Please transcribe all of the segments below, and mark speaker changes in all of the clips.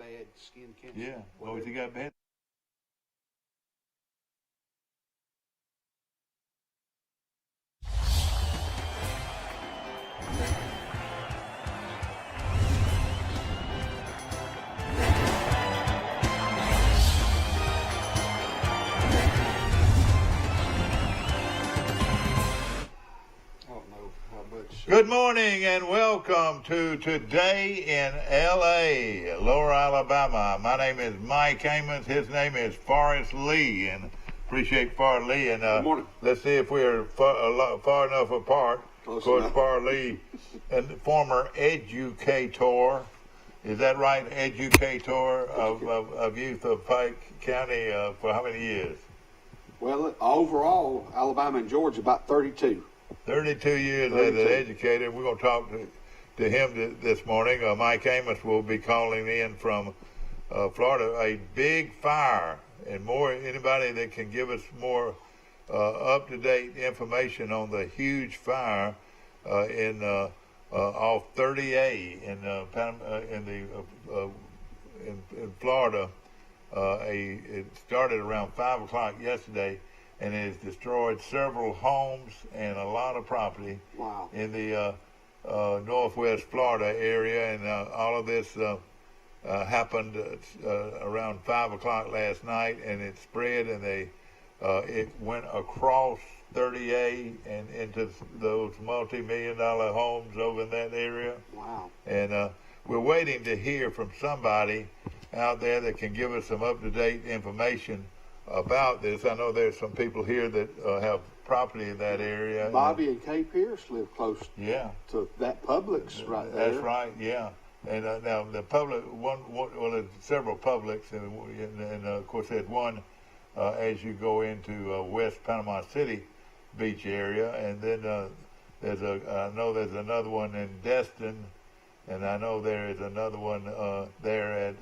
Speaker 1: bad skin cancer.
Speaker 2: Yeah. Well, he got bad. Good morning and welcome to Today in L.A., Lower Alabama. My name is Mike Amos. His name is Forrest Lee, and appreciate Forrest Lee. And
Speaker 1: Good morning.
Speaker 2: Let's see if we're far enough apart.
Speaker 1: Close
Speaker 2: of course,
Speaker 1: enough.
Speaker 2: Forrest Lee, and former educator. Is that right? Educator of youth of Pike County for how many years?
Speaker 1: Well, overall, Alabama and Georgia, about 32.
Speaker 2: 32 years as an educator. We're going to talk to him this morning. Mike Amos will be calling in from Florida. A big fire, and anybody that can give us more up-to-date information on the huge fire off 30A in Florida. It started around 5 o'clock yesterday, and it has destroyed several homes and a lot of property.
Speaker 1: Wow.
Speaker 2: In the northwest Florida area, and all of this happened around 5 o'clock last night, and it spread, and it went across 30A and into those multi-million-dollar homes over in that area.
Speaker 1: Wow.
Speaker 2: And we're waiting to hear from somebody out there that can give us some up-to-date information about this. I know there's some people here that have property in that area.
Speaker 1: Bobby and Kay Pierce live close
Speaker 2: Yeah.
Speaker 1: to that Publix right there.
Speaker 2: That's right, yeah. And now the public, well, there's several Publix, and of course there's one as you go into West Panama City beach area, and then I know there's another one in Destin, and I know there is another one there at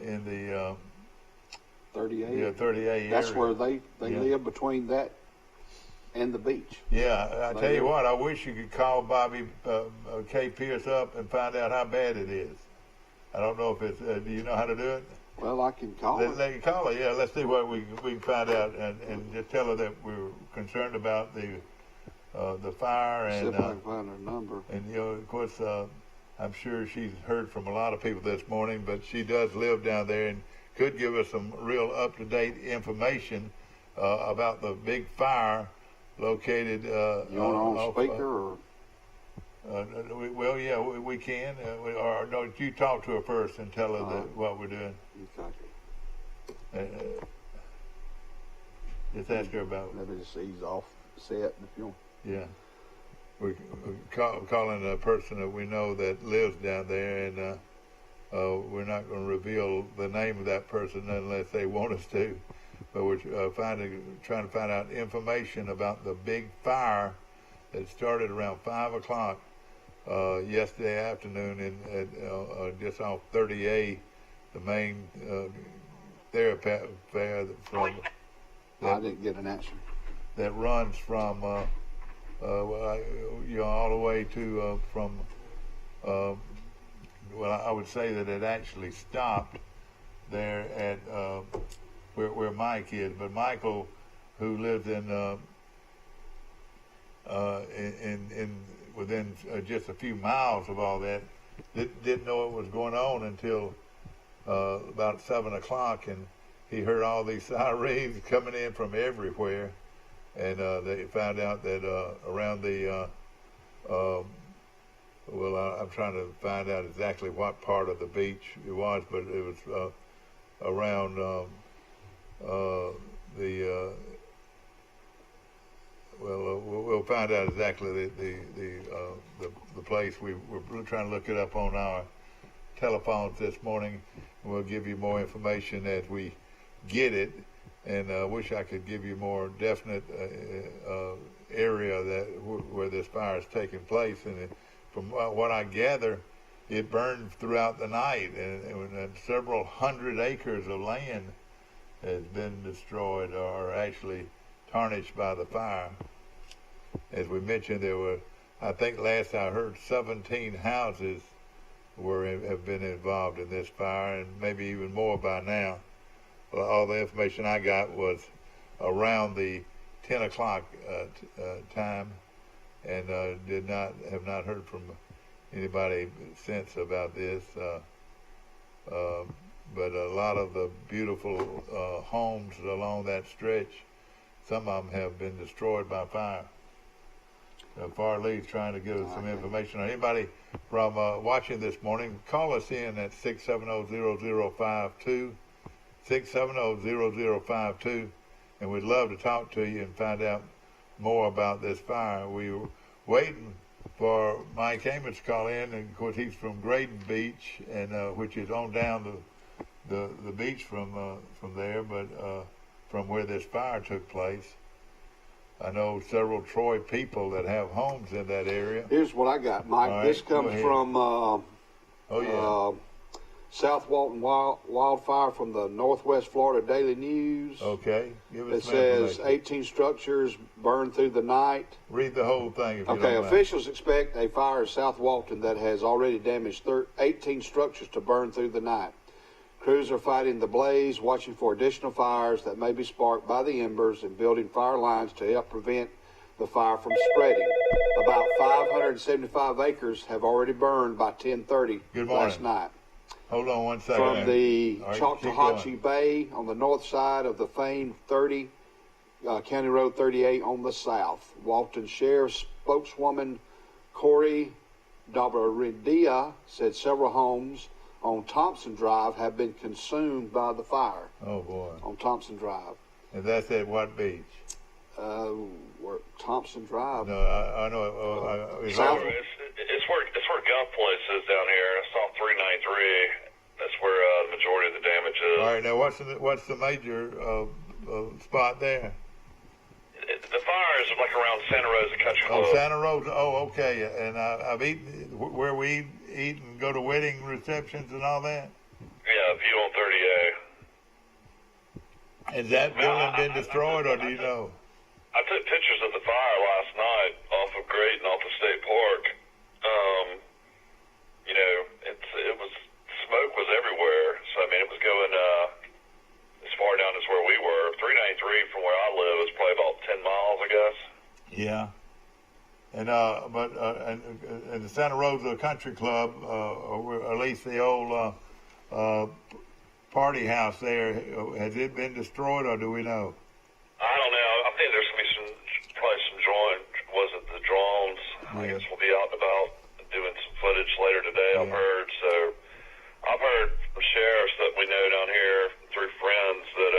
Speaker 2: in the
Speaker 1: 38.
Speaker 2: Yeah, 38
Speaker 1: That's
Speaker 2: area.
Speaker 1: where they live, between that and the beach.
Speaker 2: Yeah, I tell you what, I wish you could call Bobby K. Pierce up and find out how bad it is. I don't know if it's, do you know how to do it?
Speaker 1: Well, I can call her.
Speaker 2: Let you call her, yeah. Let's see what we can find out, and just tell her that we're concerned about the fire.
Speaker 1: See
Speaker 2: And
Speaker 1: if I can find her number.
Speaker 2: And, you know, of course, I'm sure she's heard from a lot of people this morning, but she does live down there and could give us some real up-to-date information about the big fire located.
Speaker 1: You want her on speaker or?
Speaker 2: Well, yeah, we can. Or no, you talk to her first and tell her what we're doing.
Speaker 1: Okay.
Speaker 2: Just ask her about.
Speaker 1: Maybe just ease off set if you want.
Speaker 2: Yeah. We're calling a person that we know that lives down there, and we're not going to reveal the name of that person unless they want us to. But we're trying to find out information about the big fire that started around 5 o'clock yesterday afternoon in just off 30A, the main thoroughfare from.
Speaker 1: I didn't get an answer.
Speaker 2: That runs from all the way to from. Well, I would say that it actually stopped there at where Mike is, but Michael, who lived in within just a few miles of all that, didn't know what was going on until about 7 o'clock, and he heard all these sirens coming in from everywhere, and they found out that around the I'm trying to find out exactly what part of the beach it was, but it was around we'll find out exactly the place. We're trying to look it up on our telephones this morning, and we'll give you more information as we get it. And I wish I could give you more definite area where this fire is taking place. And from what I gather, it burned throughout the night, and several hundred acres of land has been destroyed or actually tarnished by the fire. As we mentioned, there were, I think last I heard, 17 houses have been involved in this fire, and maybe even more by now. Well, all the information I got was around the 10 o'clock time, and have not heard from anybody since about this. But a lot of the beautiful homes along that stretch, some of them have been destroyed by fire. Farley's trying to give us some information on anybody from watching this morning. Call us in at 670-0052, 670-0052, and we'd love to talk to you and find out more about this fire. We were waiting for Mike Amos to call in, and of course he's from Graydon Beach, and which is on down the beach from there, but from where this fire took place. I know several Troy people that have homes in that area.
Speaker 1: Here's what I got, Mike.
Speaker 2: Right,
Speaker 1: this comes from South Walton wildfire from the Northwest Florida Daily News.
Speaker 2: Okay, give us
Speaker 1: It
Speaker 2: some
Speaker 1: says
Speaker 2: information.
Speaker 1: 18 structures burned through the night.
Speaker 2: Read the whole thing if you
Speaker 1: Okay,
Speaker 2: don't mind.
Speaker 1: officials expect a fire in South Walton that has already damaged 18 structures to burn through the night. Crews are fighting the blaze, watching for additional fires that may be sparked by the embers, and building fire lines to help prevent the fire from spreading. About 575 acres have already burned by 10:30
Speaker 2: Good morning.
Speaker 1: last night.
Speaker 2: Hold on one second.
Speaker 1: From the
Speaker 2: All right,
Speaker 1: Choctawhatchee
Speaker 2: keep
Speaker 1: Bay on the north side of the famed County Road 38 on the south. Walton Sheriff's spokeswoman Corey Dabaridia said several homes on Thompson Drive have been consumed by the fire.
Speaker 2: Oh boy.
Speaker 1: On Thompson Drive.
Speaker 2: And that's at what beach?
Speaker 1: Thompson Drive.
Speaker 2: No, I know. It's
Speaker 1: South-
Speaker 2: over.
Speaker 3: It's where Gulf Place is down here. It's off 393. That's where the majority of the damage is.
Speaker 2: All right. Now, what's the major spot there?
Speaker 3: The fire is like around Santa Rosa Country Club.
Speaker 2: Oh, Santa Rosa. Oh, okay. And I've eaten where we eat and go to wedding receptions and all that.
Speaker 3: Yeah, view on 30A.
Speaker 2: Has that building been destroyed, or do you know?
Speaker 3: I took pictures of the fire last night off of Graydon, off of State Park. It was smoke was everywhere. So I mean, it was going as far down as where we were. 393 from where I live is probably about 10 miles, I guess.
Speaker 2: Yeah. And and the Santa Rosa Country Club, or at least the old party house there, has it been destroyed, or do we know?
Speaker 3: I don't know. I think there's gonna be probably some drone. Was it the drones?
Speaker 2: Yeah.
Speaker 3: I guess we'll be out and about doing some footage later today.
Speaker 2: Yeah.
Speaker 3: I've heard. So I've heard from sheriffs that we know down here through friends that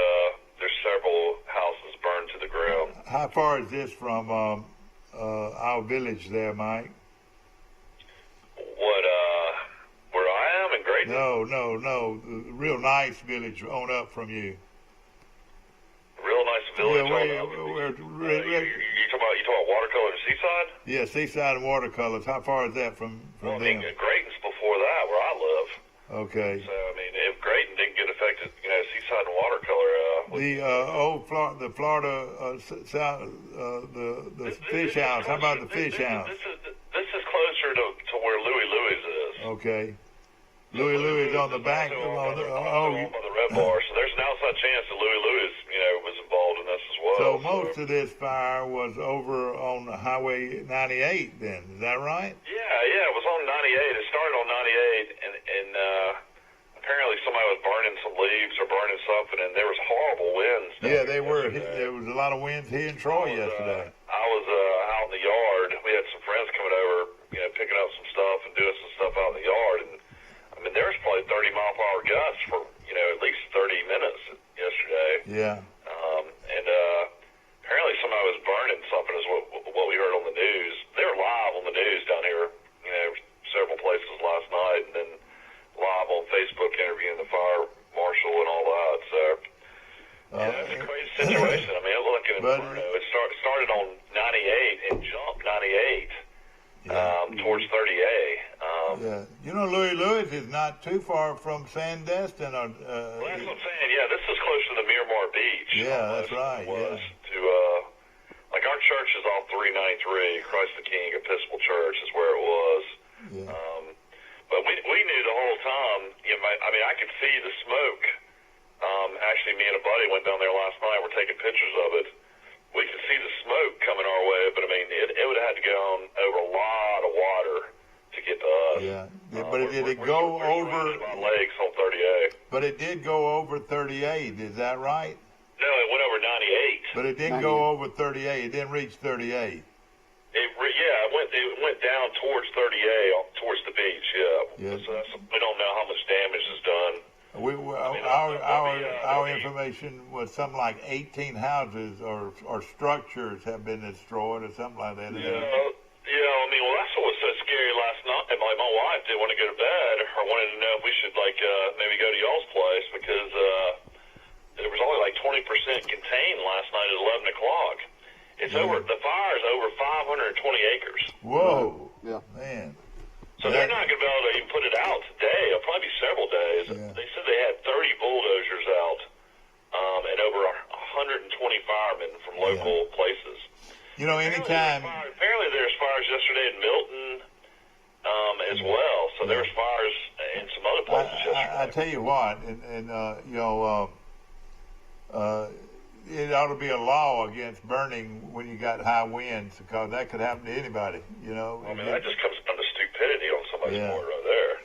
Speaker 3: there's several houses burned to the ground.
Speaker 2: How far is this from our village there, Mike?
Speaker 3: What? Where I am in Graydon?
Speaker 2: No. Real nice village on up from you.
Speaker 3: Real nice village.
Speaker 2: Yeah,
Speaker 3: You talking about Watercolor and Seaside?
Speaker 2: yeah, Seaside and Watercolors. How far is that from
Speaker 3: Well, I
Speaker 2: them?
Speaker 3: mean, Graydon's before that, where I live.
Speaker 2: Okay.
Speaker 3: So I mean, if Graydon didn't get affected, Seaside and Watercolor.
Speaker 2: The Florida South, the fish house. How about the fish house?
Speaker 3: This is closer to where Louis is.
Speaker 2: Okay. Louis is on the back.
Speaker 3: By the Red Bar. So there's an outside chance that Louis, was involved in this as well.
Speaker 2: So most of this fire was over on Highway 98 then, is that right?
Speaker 3: Yeah, it was on 98. It started on 98, and apparently somebody was burning some leaves or burning something, and there was horrible winds.
Speaker 2: Yeah, they were.
Speaker 3: Yesterday.
Speaker 2: There was a lot of winds here in Troy yesterday.
Speaker 3: I was out in the yard. We had some friends coming over, picking up some stuff and doing some stuff out in the yard, and I mean, there was probably 30-mile-per-hour gusts for, at least 30 minutes yesterday.
Speaker 2: Yeah.
Speaker 3: And apparently somebody was burning something is what we heard on the news. They were live on the news down here, several places last night, and then live on Facebook interviewing the fire marshal and all that. So, it's a crazy situation. I mean, it looked like an inferno. It started on 98 and jumped 98 towards 30A.
Speaker 2: Yeah. Louis is not too far from Sandestin.
Speaker 3: Well, that's what I'm saying. Yeah, this is close to the Miramar Beach.
Speaker 2: Yeah, that's right.
Speaker 3: Was to like our church is off 393. Christ the King Episcopal Church is where it was.
Speaker 2: Yeah.
Speaker 3: But we knew the whole time. You know, I mean, I could see the smoke. Actually, me and a buddy went down there last night. We're taking pictures of it. We could see the smoke coming our way, but I mean, it would have had to go on over a lot of water to get to us.
Speaker 2: Yeah, but did it go over?
Speaker 3: My lakes on 38.
Speaker 2: But it did go over 38. Is that right?
Speaker 3: No, it went over 98.
Speaker 2: But it didn't go over 38. It didn't reach 38.
Speaker 3: It went down towards 38, towards the beach. Yeah.
Speaker 2: Yes.
Speaker 3: So we don't know how much damage is done.
Speaker 2: Our information was something like 18 houses or structures have been destroyed or something like that.
Speaker 3: Yeah, I mean, well, that's what was so scary last night. Like, my wife didn't want to go to bed or wanted to know if we should, like, maybe go to y'all's place because there was only like 20% contained last night at 11 o'clock. It's over. The fire is over 520 acres.
Speaker 2: Whoa.
Speaker 1: Yeah.
Speaker 2: Man.
Speaker 3: So they're not going to be able to even put it out today. It'll probably be several days.
Speaker 2: Yeah.
Speaker 3: They said they had 30 bulldozers out and over 120 firemen from local places.
Speaker 2: You know, anytime.
Speaker 3: Apparently there's fires yesterday in Milton as well. So there's fires in some other places yesterday.
Speaker 2: I tell you what, it ought to be a law against burning when you got high winds because that could happen to anybody, you know.
Speaker 3: I mean, that just comes down to stupidity on somebody's part right there.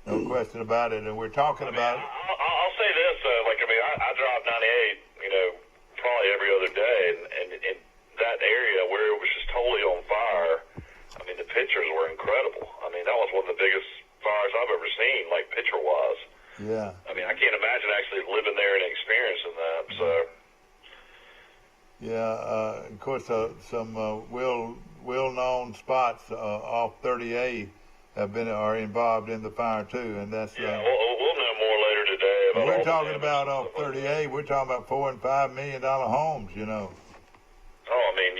Speaker 2: No question about it. And we're talking about it.
Speaker 3: I'll say this, I drive 98, you know, probably every other day, and in that area where it was just totally on fire, I mean, the pictures were incredible. I mean, that was one of the biggest fires I've ever seen, like picture-wise.
Speaker 2: Yeah.
Speaker 3: I mean, I can't imagine actually living there and experiencing that, so...
Speaker 2: Yeah, of course, some well-known spots off 30A are involved in the fire too, and that's.
Speaker 3: We'll know more later today. About
Speaker 2: we're talking about off 30A. We're talking about $4 and $5 million homes, you know.
Speaker 3: Oh, I mean,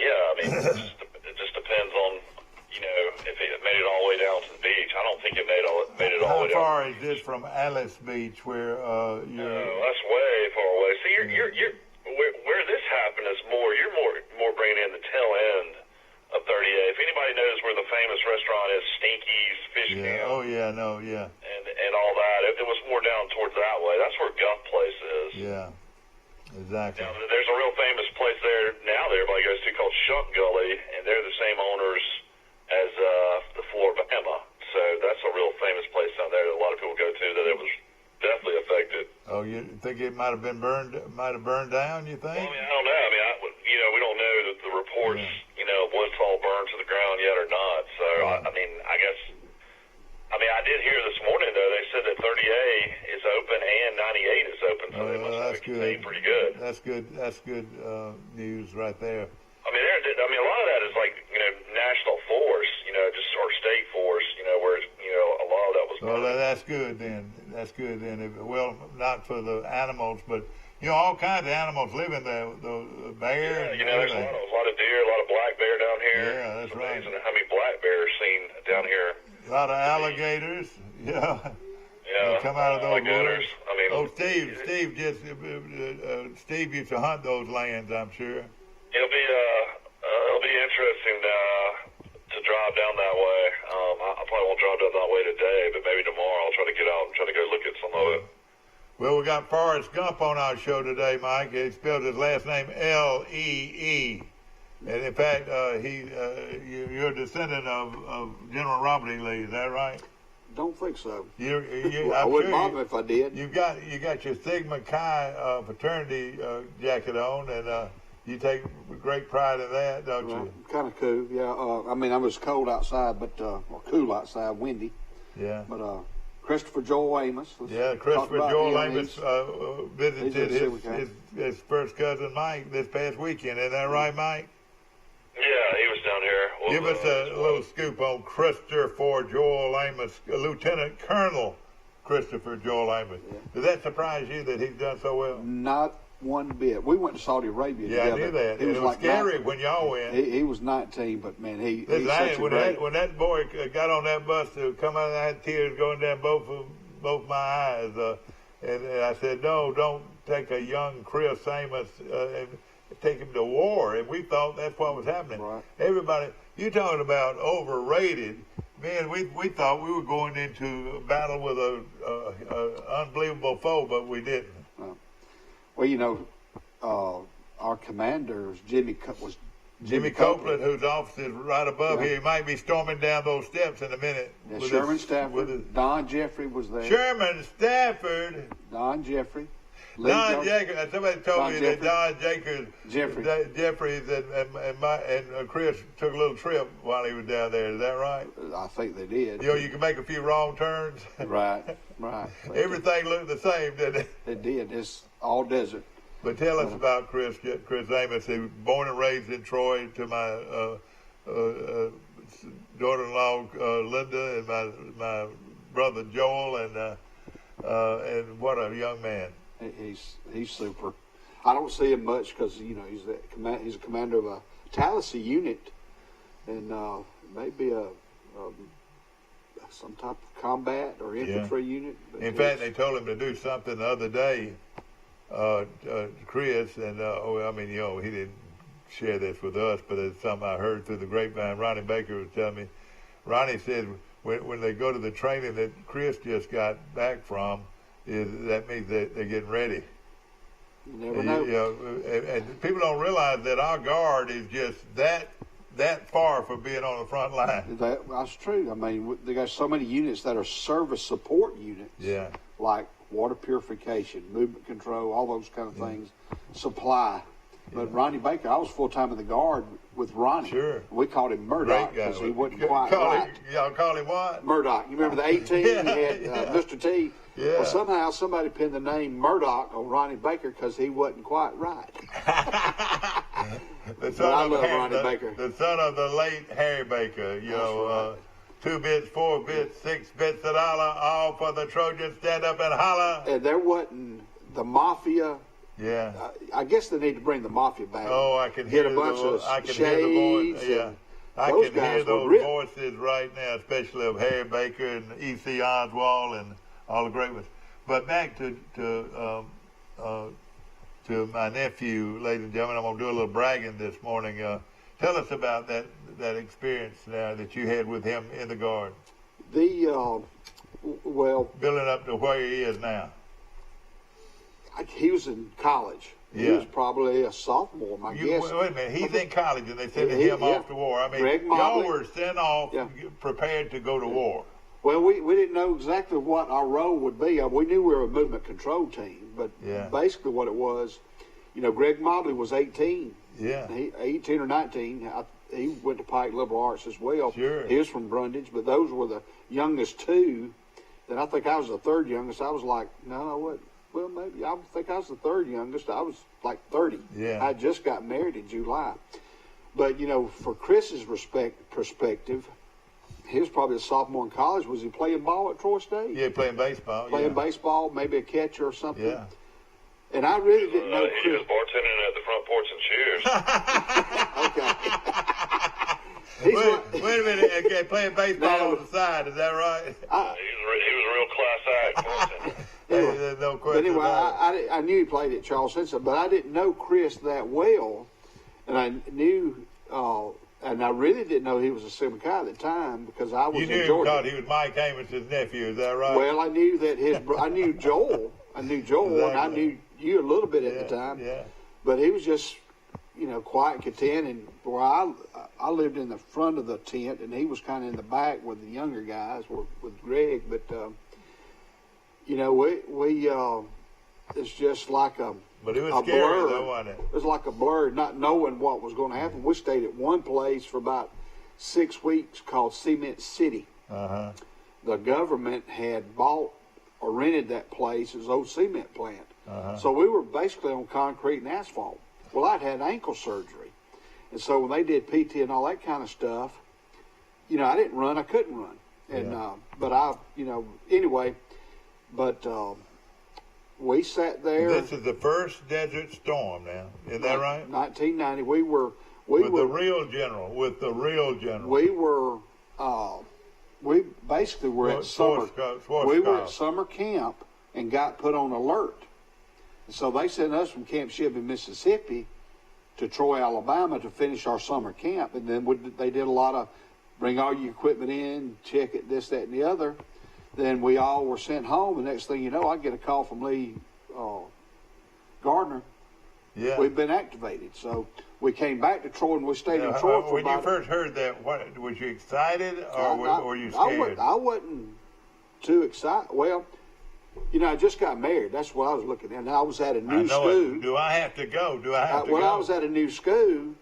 Speaker 3: it just depends on, you know, if it made it all the way down to the beach. I don't think it made it all the way down.
Speaker 2: How far is this from Alice Beach, where you're?
Speaker 3: No, that's way far away. See, you're. Where this happened is you're more bringing in the tail end of 38. If anybody knows where the famous restaurant is, Stinky's Fish Camp.
Speaker 2: Oh yeah, no, yeah.
Speaker 3: And all that, it was more down towards that way. That's where Guff Place is.
Speaker 2: Yeah, exactly.
Speaker 3: Now, there's a real famous place there now that everybody goes to called Shunk Gully, and they're the same owners as the Floribama. So that's a real famous place down there that a lot of people go to that it was definitely affected.
Speaker 2: Oh, you think it might have burned down, you think?
Speaker 3: Well, I mean, I don't know. I mean, we don't know the reports, you know, what's all burned to the ground yet or not. So, I mean, I did hear this morning, though, they said that 30A is open and 98 is open. So they must have it contained pretty good.
Speaker 2: That's good news right there.
Speaker 3: I mean, a lot of that is like, you know, national forest, you know, just or state forest, you know, where, you know, a lot of that was.
Speaker 2: Well, that's good then. That's good then. Well, not for the animals, but you know, all kinds of animals live in the bear.
Speaker 3: Yeah, you know, there's a lot of deer, a lot of black bear down here.
Speaker 2: Yeah, that's right.
Speaker 3: Amazing how many black bears seen down here.
Speaker 2: A lot of alligators. Yeah.
Speaker 3: Yeah.
Speaker 2: They come out of those
Speaker 3: alligators.
Speaker 2: woods.
Speaker 3: I mean.
Speaker 2: Oh, Steve used to hunt those lands, I'm sure.
Speaker 3: It'll be interesting to drive down that way. I probably won't drive down that way today, but maybe tomorrow I'll try to get out and try to go look at some of it.
Speaker 2: Well, we got Forrest Gump on our show today, Mike. He spelled his last name Lee. And in fact, you're a descendant of General Robert E. Lee. Is that right?
Speaker 1: Don't think so. I wouldn't bother if I did.
Speaker 2: You got your Sigma Chi fraternity jacket on, and you take great pride in that, don't you?
Speaker 1: Kind of cool, yeah. I mean, I was cold outside, but cool outside, windy.
Speaker 2: Yeah.
Speaker 1: But Christopher Joel Amos.
Speaker 2: Christopher Joel Amos visited his first cousin Mike this past weekend. Isn't that right, Mike?
Speaker 3: Yeah, he was down here.
Speaker 2: Give us a little scoop on Christopher Joel Amos, Lieutenant Colonel Christopher Joel Amos. Yeah. Does that surprise you that he's done so well?
Speaker 1: Not one bit. We went to Saudi Arabia together.
Speaker 2: Yeah, I knew that. It was scary when y'all went.
Speaker 1: He was 19, but man,
Speaker 2: when that boy got on that bus to come out, I had tears going down both my eyes, and I said, no, don't take a young Chris Amos and take him to war. And we thought that's what was happening.
Speaker 1: Right.
Speaker 2: Everybody, you're talking about overrated. Man, we thought we were going into a battle with a unbelievable foe, but we didn't.
Speaker 1: Well, our commander was Jimmy
Speaker 2: Copeland, whose office is right above here. He might be storming down those steps in a minute.
Speaker 1: Yeah, Sherman Stafford. Don Jeffrey was there.
Speaker 2: Sherman Stafford.
Speaker 1: Don Jeffrey.
Speaker 2: Don Jacobs. Somebody told me that Don Jeffries and Chris took a little trip while he was down there. Is that right?
Speaker 1: I think they did.
Speaker 2: You can make a few wrong turns.
Speaker 1: Right.
Speaker 2: Everything looked the same, didn't it?
Speaker 1: It did. It's all desert.
Speaker 2: But tell us about Chris Amos. He was born and raised in Troy to my daughter-in-law Linda and my brother Joel, and what a young man.
Speaker 1: He's super. I don't see him much because he's a commander of a Tallahassee unit, and maybe some type of combat or infantry unit. But
Speaker 2: in fact, they told him to do something the other day, Chris, and he didn't share this with us, but it's something I heard through the grapevine. Ronnie Baker was telling me. Ronnie said when they go to the training that Chris just got back from, that means that they're getting ready.
Speaker 1: You never know.
Speaker 2: And people don't realize that our guard is just that far from being on the front line.
Speaker 1: That's true. I mean, they got so many units that are service support units.
Speaker 2: Yeah.
Speaker 1: Like water purification, movement control, all those kind of things, supply. But Ronnie Baker, I was full-time in the Guard with Ronnie.
Speaker 2: Sure.
Speaker 1: We called him Murdoch because he wasn't quite right.
Speaker 2: Y'all call him what?
Speaker 1: Murdoch. You remember the 18? He had Mr. T?
Speaker 2: Yeah.
Speaker 1: Well, somehow somebody pinned the name Murdoch on Ronnie Baker because he wasn't quite right.
Speaker 2: The son
Speaker 1: Ronnie Baker.
Speaker 2: The son of the late Harry Baker, right. 2 bits, 4 bits, 6 bits a dollar, all for the Trojans, stand up and holler.
Speaker 1: And there wasn't the Mafia.
Speaker 2: Yeah.
Speaker 1: I guess they need to bring the Mafia back.
Speaker 2: Oh, I can hear
Speaker 1: a bunch of
Speaker 2: I can hear the voice. Yeah. I can hear those voices right now, especially of Harry Baker and E.C. Oswald and all the great ones. But back to my nephew, ladies and gentlemen, I'm going to do a little bragging this morning. Tell us about that experience now that you had with him in the Guard.
Speaker 1: Building
Speaker 2: up to where he is now.
Speaker 1: He was in college. He was probably a sophomore, my guess.
Speaker 2: Wait a minute. He's in college, and they sent him off to war. I mean, y'all were sent off, prepared to go to war.
Speaker 1: Well, we didn't know exactly what our role would be. We knew we were a movement control team, but basically what it was, Greg Mobley was 18.
Speaker 2: Yeah.
Speaker 1: 18 or 19. He went to Pike Liberal Arts as well.
Speaker 2: Sure.
Speaker 1: He was from Brundage, but those were the youngest two. Then I think I was the third youngest. I was like, well, maybe I think I was the third youngest. I was like 30.
Speaker 2: Yeah.
Speaker 1: I just got married in July. But, for Chris's perspective, he was probably a sophomore in college. Was he playing ball at Troy State?
Speaker 2: Yeah, playing baseball.
Speaker 1: Playing baseball, maybe a catcher or something.
Speaker 2: Yeah.
Speaker 1: And I really didn't know
Speaker 3: He was bartending at the front porch and Cheers.
Speaker 1: Okay.
Speaker 2: Wait a minute. Okay, playing baseball on the side. Is that right?
Speaker 3: He was a real class act bartender.
Speaker 2: There's no question.
Speaker 1: But anyway, I knew he played at Charles Simpson, but I didn't know Chris that well. And I knew, and I really didn't know he was a Sigma Chi at the time because I was in Georgia.
Speaker 2: You knew him because he was Mike Amos' nephew. Is that right?
Speaker 1: Well, I knew that I knew Joel.
Speaker 2: Exactly.
Speaker 1: And I knew you a little bit at the time.
Speaker 2: Yeah.
Speaker 1: But he was just, quiet and content. And where I lived in the front of the tent, and he was kind of in the back with the younger guys, with Greg. But, it's just like
Speaker 2: But it was
Speaker 1: a
Speaker 2: scary,
Speaker 1: blur.
Speaker 2: though, wasn't it?
Speaker 1: It was like a blur, not knowing what was going to happen. We stayed at one place for about 6 weeks called Cement City.
Speaker 2: Uh-huh.
Speaker 1: The government had bought or rented that place as an old cement plant.
Speaker 2: Uh-huh.
Speaker 1: So we were basically on concrete and asphalt. Well, I'd had ankle surgery. And so when they did PT and all that kind of stuff, I didn't run. I couldn't run. And, we sat there.
Speaker 2: This is the first Desert Storm now. Is that right?
Speaker 1: 1990. We were
Speaker 2: the real general.
Speaker 1: We basically were at summer. We were at summer camp and got put on alert. And so they sent us from Camp Shiv in Mississippi to Troy, Alabama to finish our summer camp. And then they did a lot of bring all your equipment in, check it, this, that, and the other. Then we all were sent home. The next thing you know, I get a call from Lee Gardner.
Speaker 2: Yeah.
Speaker 1: We've been activated. So we came back to Troy, and we stayed in Troy for
Speaker 2: when you first heard that, what was you excited or were you scared?
Speaker 1: I wasn't too excited. Well, I just got married. That's what I was looking at. And I was at a new school.
Speaker 2: Do I have to go? Do I have to go?
Speaker 1: Well, I was at a new school,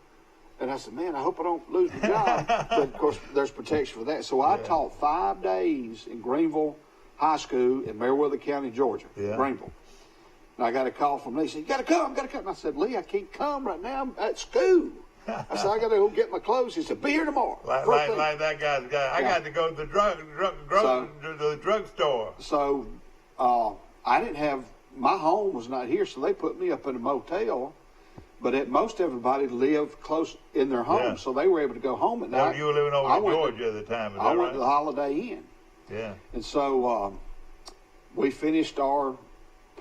Speaker 1: and I said, man, I hope I don't lose my job. But, of course, there's protection for that. So I taught 5 days in Greenville High School in Meriwether County, Georgia, Greenville. And I got a call from Lee. He said, you got to come. And I said, Lee, I can't come right now. I'm at school. I said, I got to go get my clothes. He said, be here tomorrow.
Speaker 2: Like that guy's guy. I got to go to the drugstore.
Speaker 1: So I didn't have, my home was not here, so they put me up in a motel. But most everybody lived close in their home, so they were able to go home at night.
Speaker 2: Well, you were living over in Georgia at the time, is that right?
Speaker 1: I went to the Holiday Inn.
Speaker 2: Yeah.
Speaker 1: And so we finished our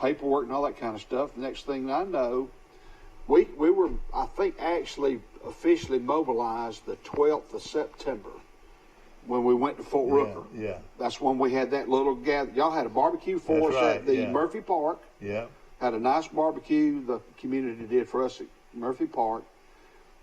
Speaker 1: paperwork and all that kind of stuff. The next thing I know, we were, I think, actually officially mobilized the 12th of September when we went to Fort Rooker.
Speaker 2: Yeah.
Speaker 1: That's when we had that little gather. Y'all had a barbecue for us at the Murphy Park.
Speaker 2: Yeah.
Speaker 1: Had a nice barbecue the community did for us at Murphy Park.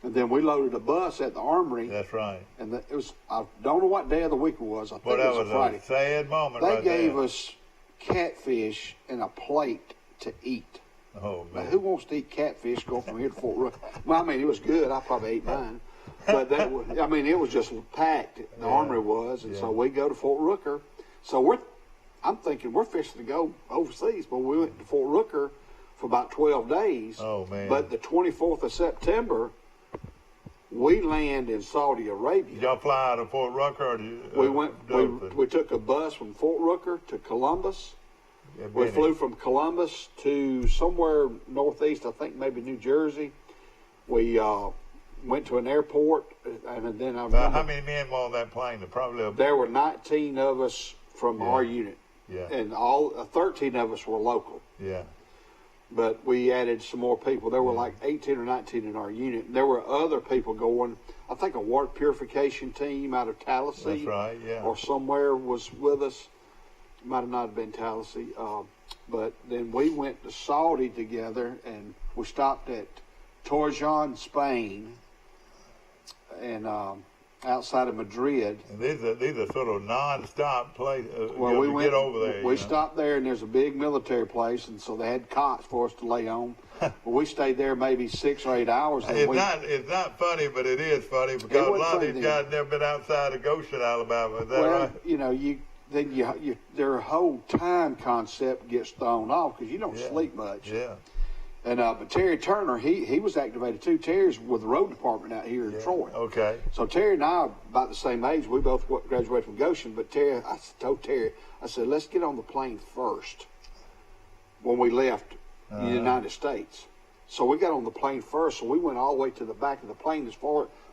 Speaker 1: And then we loaded a bus at the Armory.
Speaker 2: That's right.
Speaker 1: And it was, I don't know what day of the week it was. I think it was a Friday.
Speaker 2: A sad moment.
Speaker 1: They gave us catfish and a plate to eat.
Speaker 2: Oh, man.
Speaker 1: Now, who wants to eat catfish going from here to Fort Rooker? Well, I mean, it was good. I probably ate mine. But it was just packed. The Armory was. And so we go to Fort Rooker. So I'm thinking we're fixing to go overseas. But we went to Fort Rooker for about 12 days.
Speaker 2: Oh, man.
Speaker 1: But the 24th of September, we land in Saudi Arabia.
Speaker 2: Did y'all fly out of Fort Rooker?
Speaker 1: We took a bus from Fort Rooker to Columbus.
Speaker 2: Yeah,
Speaker 1: we flew from Columbus to somewhere northeast, I think maybe New Jersey. We went to an airport, and then I remember,
Speaker 2: how many men were on that plane?
Speaker 1: There were 19 of us from our unit.
Speaker 2: Yeah.
Speaker 1: And 13 of us were local.
Speaker 2: Yeah.
Speaker 1: But we added some more people. There were like 18 or 19 in our unit. There were other people going, I think a water purification team out of Tallahassee.
Speaker 2: That's right, yeah.
Speaker 1: Or somewhere was with us. Might have not been Tallahassee. But then we went to Saudi together, and we stopped at Torrejon, Spain, and outside of Madrid.
Speaker 2: And these are sort of non-stop places
Speaker 1: we
Speaker 2: get over there.
Speaker 1: We stopped there, and there's a big military place, and so they had cots for us to lay on. But we stayed there maybe 6 or 8 hours.
Speaker 2: It's not funny, but it is funny because a lot of these guys never been outside of Goshen, Alabama. Is that right?
Speaker 1: Their whole time concept gets thrown off because you don't sleep much.
Speaker 2: Yeah.
Speaker 1: And but Terry Turner, he was activated too. Terry's with the road department out here in Troy.
Speaker 2: Okay.
Speaker 1: So Terry and I are about the same age. We both graduated from Goshen. But I told Terry, I said, let's get on the plane first when we left the United States. So we got on the plane first. So we went all the way to the back of the plane.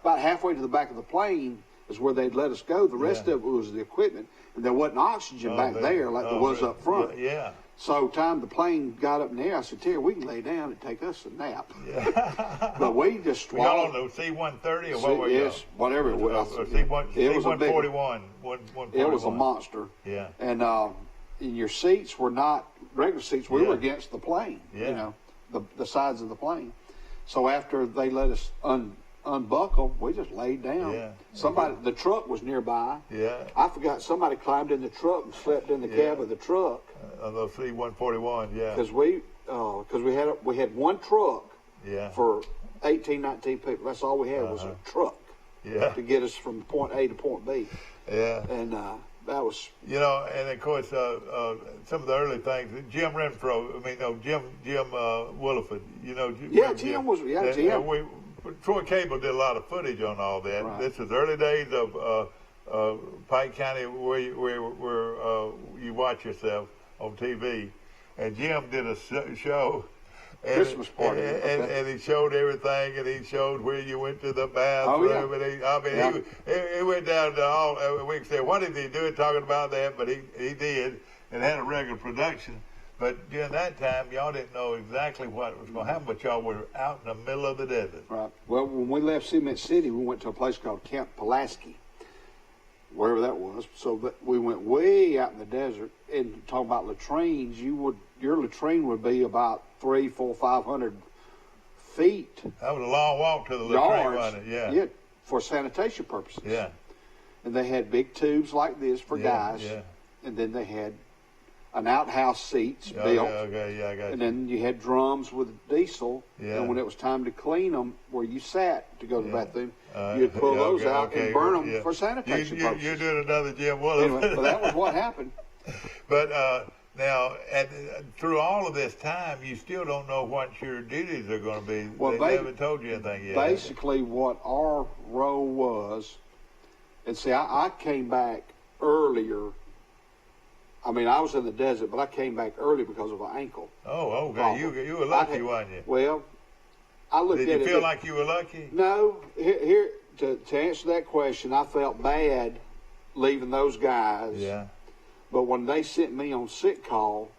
Speaker 1: About halfway to the back of the plane is where they'd let us go. The rest of it was the equipment. And there wasn't oxygen back there like there was up front.
Speaker 2: Yeah.
Speaker 1: So time the plane got up in the air, I said, Terry, we can lay down and take us a nap. Yeah. But we just swallowed.
Speaker 2: Y'all on the C-130 or what were you?
Speaker 1: Yes, whatever it was.
Speaker 2: C-141.
Speaker 1: It was a monster.
Speaker 2: Yeah.
Speaker 1: And your seats were not regular seats. We were against the plane, the sides of the plane. So after they let us unbuckle, we just laid down. Yeah. The truck was nearby.
Speaker 2: Yeah.
Speaker 1: I forgot somebody climbed in the truck and slept in the cab of the truck.
Speaker 2: On the C-141, yeah.
Speaker 1: Because we had one truck for 18, 19 people. That's all we had was a truck to get us from point A to point B.
Speaker 2: Yeah.
Speaker 1: And that was...
Speaker 2: and of course, some of the early things, Jim Renfro, Jim Williford,
Speaker 1: Jim was... Yeah, Jim.
Speaker 2: Troy Cable did a lot of footage on all that. Right. This was early days of Pike County where you watch yourself on TV. And Jim did a show.
Speaker 1: Christmas party.
Speaker 2: And he showed everything, and he showed where you went to the bathroom.
Speaker 1: Oh,
Speaker 2: yeah. He went down to all, we said, what is he doing talking about that? But he did, and had a regular production. But during that time, y'all didn't know exactly what was going to happen, but y'all were out in the middle of the desert.
Speaker 1: Right. Well, when we left Cement City, we went to a place called Camp Pulaski. wherever that was. So we went way out in the desert, and talking about latrines, your latrine would be about 300, 400, 500 feet.
Speaker 2: That was a long walk to the latrine,
Speaker 1: Yards,
Speaker 2: wasn't it?
Speaker 1: Yeah, for sanitation purposes.
Speaker 2: Yeah.
Speaker 1: And they had big tubes like this for guys.
Speaker 2: Yeah.
Speaker 1: And then they had an outhouse seats built.
Speaker 2: Okay, yeah, I got you.
Speaker 1: And then you had drums with diesel.
Speaker 2: Yeah.
Speaker 1: And when it was time to clean them, where you sat to go to the bathroom, you'd pull those out and burn them for sanitation purposes.
Speaker 2: You're doing another Jim Willis.
Speaker 1: Anyway, but that was what happened.
Speaker 2: But now, through all of this time, you still don't know what your duties are going to be.
Speaker 1: Well,
Speaker 2: they haven't told you anything yet.
Speaker 1: Basically, what our role was, and see, I came back earlier. I mean, I was in the desert, but I came back early because of an ankle.
Speaker 2: Oh, okay. You were lucky, weren't you?
Speaker 1: Well, I looked at it.
Speaker 2: Did you feel like you were lucky?
Speaker 1: No. Here to answer that question, I felt bad leaving those guys.
Speaker 2: Yeah.
Speaker 1: But when they sent me on sick call,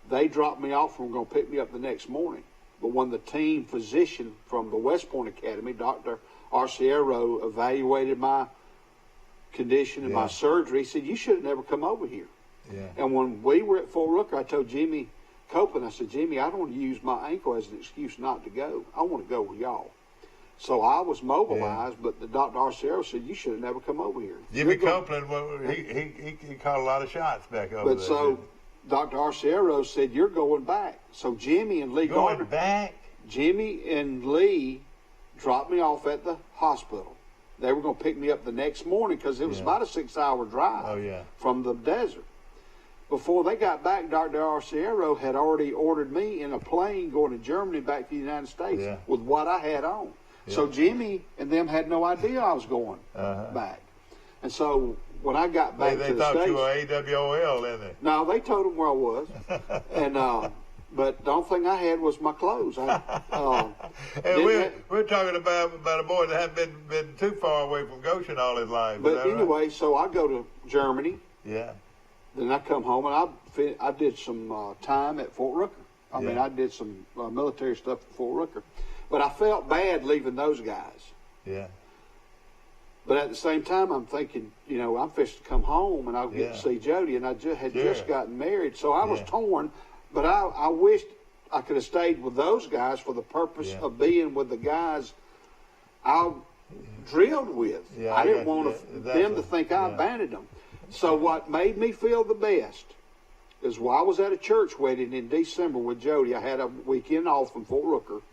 Speaker 1: they dropped me off and were going to pick me up the next morning. But when the team physician from the West Point Academy, Dr. Arciero, evaluated my condition and my surgery, he said, you should have never come over here.
Speaker 2: Yeah.
Speaker 1: And when we were at Fort Rooker, I told Jimmy Copeland, I said, Jimmy, I don't want to use my ankle as an excuse not to go. I want to go with y'all. So I was mobilized, but the Dr. Arciero said, you should have never come over here.
Speaker 2: Jimmy Copeland, he caught a lot of shots back over there.
Speaker 1: But so Dr. Arciero said, you're going back. So Jimmy and Lee Gardner.
Speaker 2: Going back?
Speaker 1: Jimmy and Lee dropped me off at the hospital. They were going to pick me up the next morning because it was about a 6-hour drive from the desert. Before they got back, Dr. Arciero had already ordered me in a plane going to Germany back to the United States with what I had on. So Jimmy and them had no idea I was going back. And so when I got back to the States... They
Speaker 2: thought you were AWOL, didn't they?
Speaker 1: No, they told them where I was. And but the only thing I had was my clothes.
Speaker 2: And we're talking about a boy that hadn't been too far away from Goshen all his life.
Speaker 1: But anyway, so I go to Germany.
Speaker 2: Yeah.
Speaker 1: Then I come home and I did some time at Fort Rooker. I mean, I did some military stuff at Fort Rooker. But I felt bad leaving those guys.
Speaker 2: Yeah.
Speaker 1: But at the same time, I'm thinking, I'm fixing to come home and I'll get to see Jody. And I had just gotten married. So I was torn. But I wished I could have stayed with those guys for the purpose of being with the guys I drilled with. Yeah, I didn't want them to think I abandoned them. So what made me feel the best is while I was at a church wedding in December with Jody, I had a weekend off from Fort Rooker,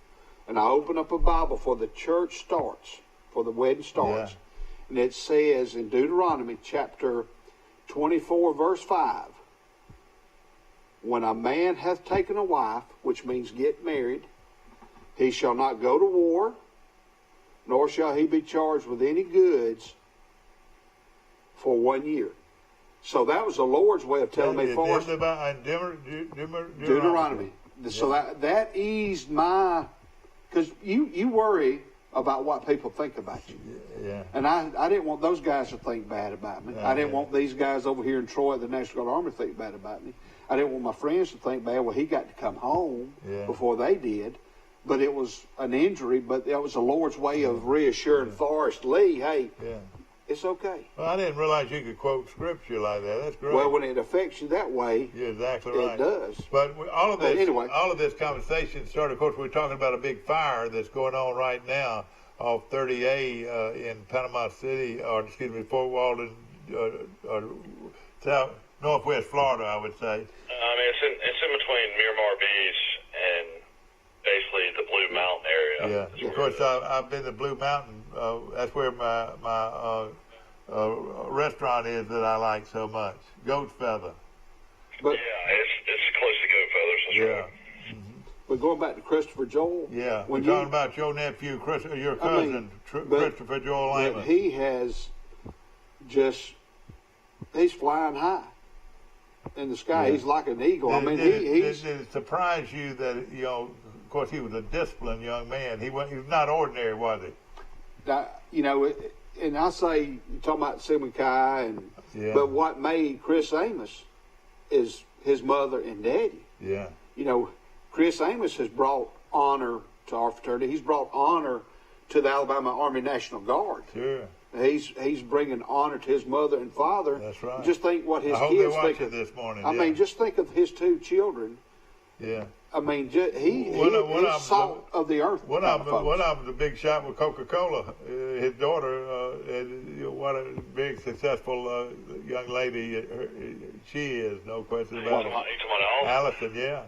Speaker 1: and I opened up a Bible for the church starts, for the wedding starts. Yeah. And it says in Deuteronomy chapter 24, verse 5, when a man hath taken a wife, which means get married, he shall not go to war, nor shall he be charged with any goods for 1 year. So that was the Lord's way of telling me for us. Deuteronomy. So that eased my, because you worry about what people think about you.
Speaker 2: Yeah.
Speaker 1: And I didn't want those guys to think bad about me. I didn't want these guys over here in Troy at the National Guard Army to think bad about me. I didn't want my friends to think bad. Well, he got to come home before they did. But it was an injury, but it was the Lord's way of reassuring Forrest Lee, hey, it's okay.
Speaker 2: Well, I didn't realize you could quote scripture like that. That's great.
Speaker 1: Well, when it affects you that way,
Speaker 2: you're exactly right.
Speaker 1: It does.
Speaker 2: But all of this conversation started, of course, we're talking about a big fire that's going on right now off 30A in Panama City, Fort Walton, northwest Florida, I would say.
Speaker 3: It's in between Miramar Beach and basically the Blue Mountain area.
Speaker 2: Yeah, of course, I've been to Blue Mountain. That's where my restaurant is that I like so much, Goat's Feather.
Speaker 1: But,
Speaker 3: it's close to Goat Feather, so
Speaker 2: yeah.
Speaker 1: But going back to Christopher Joel.
Speaker 2: Yeah, we're talking about your nephew, your cousin, Christopher Joel Amos.
Speaker 1: He has he's flying high in the sky. Yeah. He's like an eagle. Did
Speaker 2: it surprise you that, of course, he was a disciplined young man. He was not ordinary, was he?
Speaker 1: And I say, you're talking about Simon Kai, but what made Chris Amos is his mother and daddy.
Speaker 2: Yeah.
Speaker 1: Chris Amos has brought honor to our fraternity. He's brought honor to the Alabama Army National Guard.
Speaker 2: Sure.
Speaker 1: He's bringing honor to his mother and father.
Speaker 2: That's right.
Speaker 1: Just think what his
Speaker 2: I hope
Speaker 1: kids
Speaker 2: they
Speaker 1: think.
Speaker 2: watch it this morning.
Speaker 1: I mean, just think of his 2 children.
Speaker 2: Yeah.
Speaker 1: I mean, he's salt of the earth.
Speaker 2: One of them was a big shot with Coca-Cola. His daughter, what a big successful young lady she is, no question about it. Allison, yeah.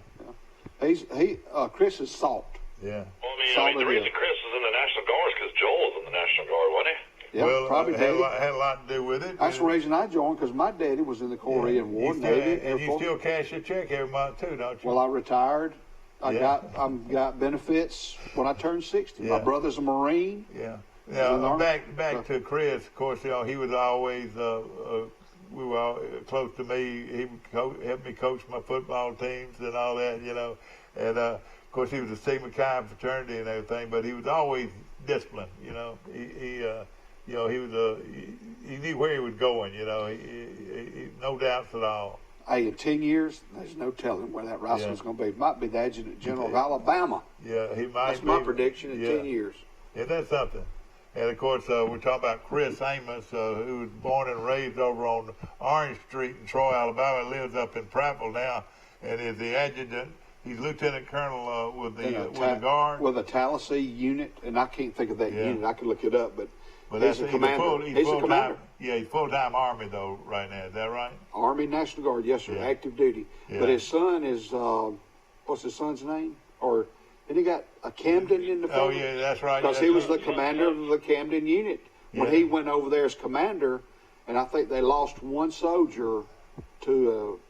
Speaker 1: Chris is salt.
Speaker 2: Yeah.
Speaker 3: Well, I mean, the reason Chris is in the National Guard is because Joel was in the National Guard, wasn't he?
Speaker 1: Yeah,
Speaker 2: well,
Speaker 1: probably
Speaker 2: had a lot to do with it.
Speaker 1: That's the reason I joined, because my daddy was in the Korean War, Navy,
Speaker 2: and you still cash your check every month too, don't you?
Speaker 1: Well, I retired. I got benefits when I turned 60. My brother's a Marine.
Speaker 2: Yeah. Now back to Chris. Of course, he was always we were all close to me. He would help me coach my football teams and all that, And of course, he was a Sigma Chi fraternity and everything, but he was always disciplined. He knew where he was going. He no doubts at all.
Speaker 1: Hey, in 10 years, there's no telling where that Russell's going to be. Might be the Adjutant General of Alabama.
Speaker 2: Yeah, he might.
Speaker 1: That's my prediction in 10 years.
Speaker 2: Yeah, that's something. And of course, we're talking about Chris Amos, who was born and raised over on Orange Street in Troy, Alabama. Lives up in Prattville now, and is the adjutant. He's lieutenant colonel with the Guard.
Speaker 1: With a Tallahassee unit, and I can't think of that unit. I could look it up, but
Speaker 2: he's
Speaker 1: a commander. He's a commander.
Speaker 2: Yeah, he's full-time Army, though, right now. Is that right?
Speaker 1: Army National Guard, yes, sir, active duty. Yeah. But his son is, what's his son's name? Or, and he got a Camden in the family?
Speaker 2: Oh, yeah, that's right.
Speaker 1: Because he was the commander of the Camden unit. When he went over there as commander, and I think they lost one soldier to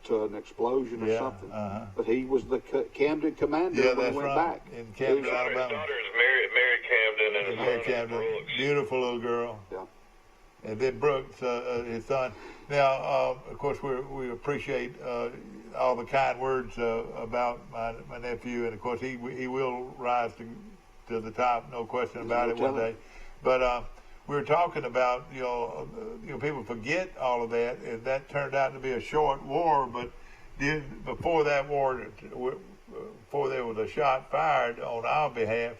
Speaker 1: an explosion or something. But he was the Camden commander when he went back.
Speaker 2: In Camden, Alabama.
Speaker 3: His daughter is Mary Camden, and his son is Brooks.
Speaker 2: Beautiful little girl.
Speaker 1: Yeah.
Speaker 2: And then Brooks, his son. Now, of course, we appreciate all the kind words about my nephew, and of course, he will rise to the top, no question about it, one day. But we were talking about people forget all of that, and that turned out to be a short war. But before that war, before there was a shot fired on our behalf,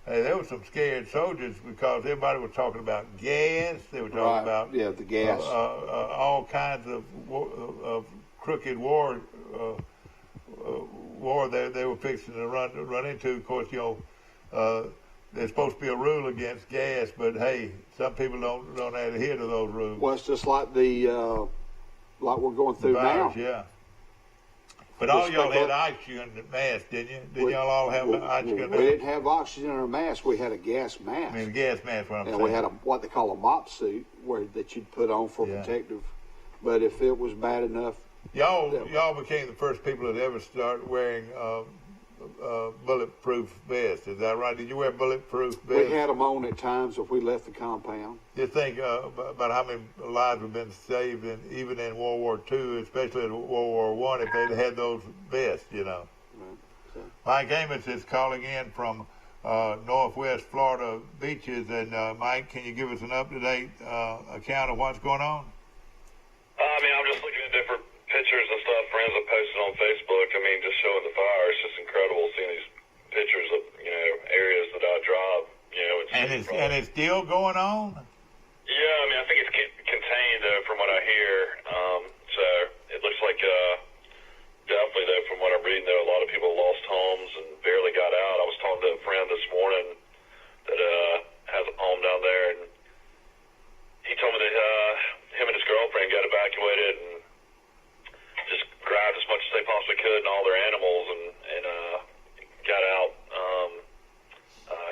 Speaker 2: there were some scared soldiers because everybody was talking about gas. They were talking about
Speaker 1: the gas,
Speaker 2: all kinds of crooked war they were fixing to run into. Of course, there's supposed to be a rule against gas, but hey, some people don't adhere to those rules.
Speaker 1: Well, it's just like like we're going through
Speaker 2: now. Yeah. But all y'all had oxygen mask, didn't you? Didn't y'all all have oxygen mask?
Speaker 1: We didn't have oxygen in our mask. We had a gas mask.
Speaker 2: I mean, a gas mask, what I'm saying.
Speaker 1: And we had what they call a mop suit that you'd put on for protective. But if it was bad enough...
Speaker 2: Y'all became the first people that ever started wearing bulletproof vests. Is that right? Did you wear bulletproof vests?
Speaker 1: We had them on at times if we left the compound.
Speaker 2: Just think about how many lives have been saved, even in World War II, especially in World War I, if they'd had those vests,
Speaker 1: Right. So.
Speaker 2: Mike Amos is calling in from Northwest Florida beaches. And Mike, can you give us an up-to-date account of what's going on?
Speaker 3: I mean, I'm just looking at different pictures and stuff friends have posted on Facebook. I mean, just showing the fire. It's just incredible seeing these pictures of, areas that I drive,
Speaker 2: And it's still going on?
Speaker 3: Yeah, I mean, I think it's contained, though, from what I hear. So it looks like, definitely, though, from what I'm reading, though, a lot of people lost homes and barely got out. I was talking to a friend this morning that has a home down there, and he told me that him and his girlfriend got evacuated and just grabbed as much as they possibly could and all their animals and got out.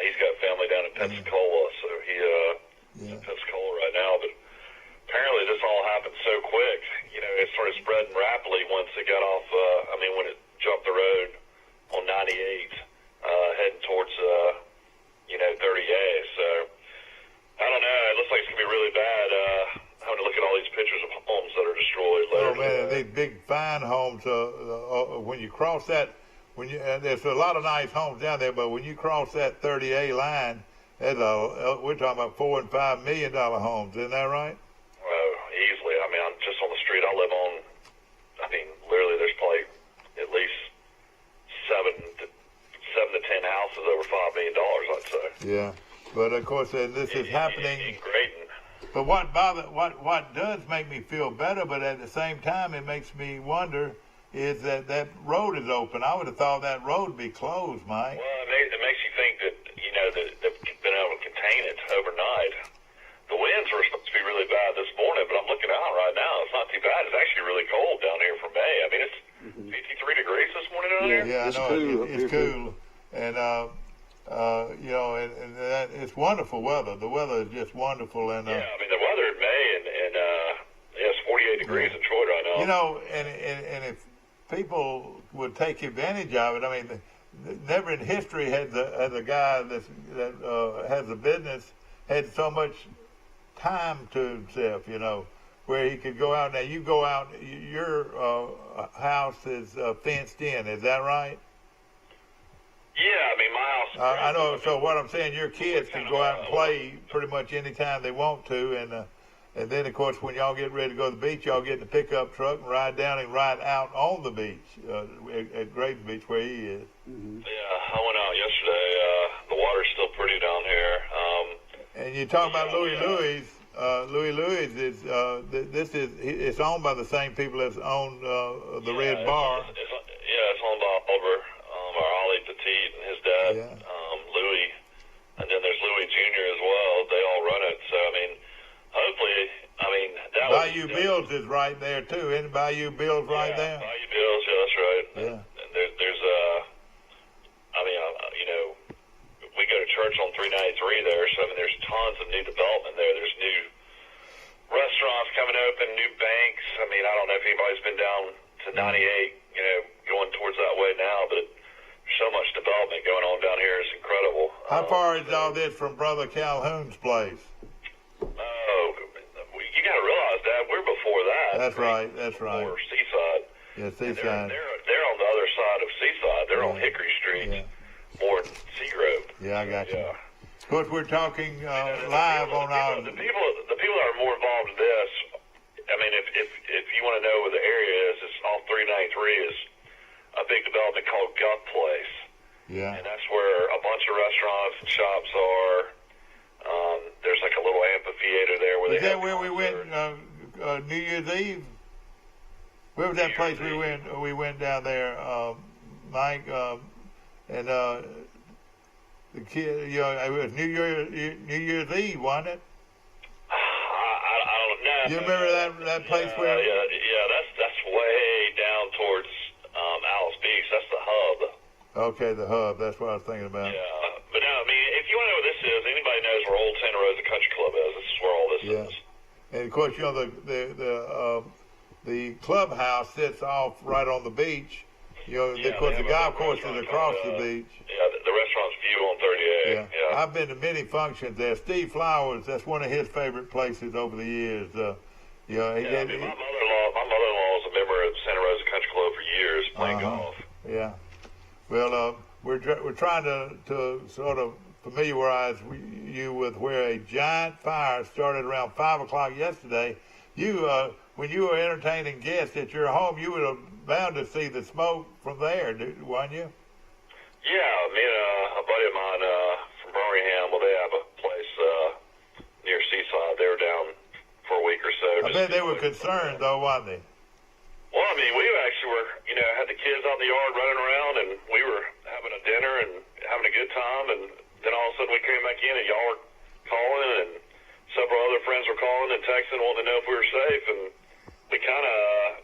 Speaker 3: He's got family down in Pensacola, so he's in Pensacola right now. But apparently this all happened so quick. It started spreading rapidly once it got off, when it jumped the road on 98, heading towards, 30A. So, I don't know. It looks like it's going to be really bad. Having to look at all these pictures of homes that are destroyed later.
Speaker 2: Oh man, these big fine homes. When you cross that, there's a lot of nice homes down there, but when you cross that 30A line, we're talking about $4 and $5 million homes. Isn't that right?
Speaker 3: Well, easily. I mean, I'm just on the street I live on. I mean, literally, there's probably at least seven to 10 houses over $5 million. I'd say.
Speaker 2: Yeah, but of course, this is happening.
Speaker 3: In Creighton.
Speaker 2: But what does make me feel better, but at the same time it makes me wonder, is that road is open. I would have thought that road would be closed, Mike.
Speaker 3: Well, it makes you think that, that they've been able to contain it overnight. The winds were supposed to be really bad this morning, but I'm looking out right now. It's not too bad. It's actually really cold down here for May. I mean, it's 53 degrees this morning down here.
Speaker 2: Yeah, I know. It's cool. And, and that, it's wonderful weather. The weather is just wonderful. And
Speaker 3: yeah, I mean, the weather in May, and it's 48 degrees in Troy right now.
Speaker 2: And if people would take advantage of it, I mean, never in history has a guy that has a business had so much time to himself, where he could go out. Now, you go out, your house is fenced in, is that right?
Speaker 3: Yeah, I mean, my house.
Speaker 2: I know. So what I'm saying, your kids can go out and play pretty much any time they want to, and then of course when y'all get ready to go to the beach, y'all get in the pickup truck and ride down and ride out on the beach at Graydon Beach where he is.
Speaker 3: Mm-hmm. Yeah, I went out yesterday. The water's still pretty down here.
Speaker 2: And you talk about Louis Louis. Louis Louis is it's owned by the same people that own the Red Bar.
Speaker 3: It's owned by Oliver. Ollie Petit and his dad, Louis, and then there's Louis Jr. as well. They all run it. So, I mean, hopefully, that
Speaker 2: Bayou Bills is right there, too. Isn't Bayou Bills right there?
Speaker 3: Bayou Bills, yeah, that's right.
Speaker 2: Yeah.
Speaker 3: And there's we go to church on 393 there, so, there's tons of new development there. There's new restaurants coming open, new banks. I don't know if anybody's been down to 98, going towards that way now, but so much development going on down here is incredible.
Speaker 2: How far is all this from Brother Calhoun's place?
Speaker 3: Oh, you got to realize that we're before that.
Speaker 2: That's right.
Speaker 3: Before Seaside.
Speaker 2: Yeah, Seaside.
Speaker 3: They're on the other side of Seaside. They're on Hickory Street, more than Seagrove.
Speaker 2: Yeah, I got you. Of course, we're talking live on our.
Speaker 3: The people that are more involved in this. If you want to know where the area is, it's off 393 is a big development called Guff Place.
Speaker 2: Yeah.
Speaker 3: And that's where a bunch of restaurants and shops are. There's like a little amphitheater there where
Speaker 2: is that where we went New Year's Eve? Where was that place we went? We went down there, Mike, and the kid. It was New Year's Eve, wasn't it?
Speaker 3: I don't know.
Speaker 2: You remember that place where?
Speaker 3: Yeah, that's way down towards Alice Beach. That's the hub.
Speaker 2: Okay, the hub. That's what I was thinking about.
Speaker 3: Yeah, but no, if you want to know where this is, anybody knows where Old Santa Rosa Country Club is. This is where all this is.
Speaker 2: And of course, the clubhouse sits off right on the beach. Of course, the golf course is across the beach.
Speaker 3: Yeah, the restaurant's View on 38. Yeah.
Speaker 2: I've been to many functions there. Steve Flowers, that's one of his favorite places over the years.
Speaker 3: My mother-in-law was a member of Santa Rosa Country Club for years, playing golf.
Speaker 2: Yeah. Well, we're trying to sort of familiarize you with where a giant fire started around 5 o'clock yesterday. You, when you were entertaining guests at your home, you would have bound to see the smoke from there, wasn't you?
Speaker 3: Yeah, me and a buddy of mine from Birmingham, they have a place near Seaside. They were down for a week or so.
Speaker 2: I bet they were concerned, though, wasn't they?
Speaker 3: Well, we actually were, had the kids out in the yard running around, and we were having a dinner and having a good time, and then all of a sudden we came back in, and y'all were calling, and several other friends were calling and texting, wanting to know if we were safe, and we kind of,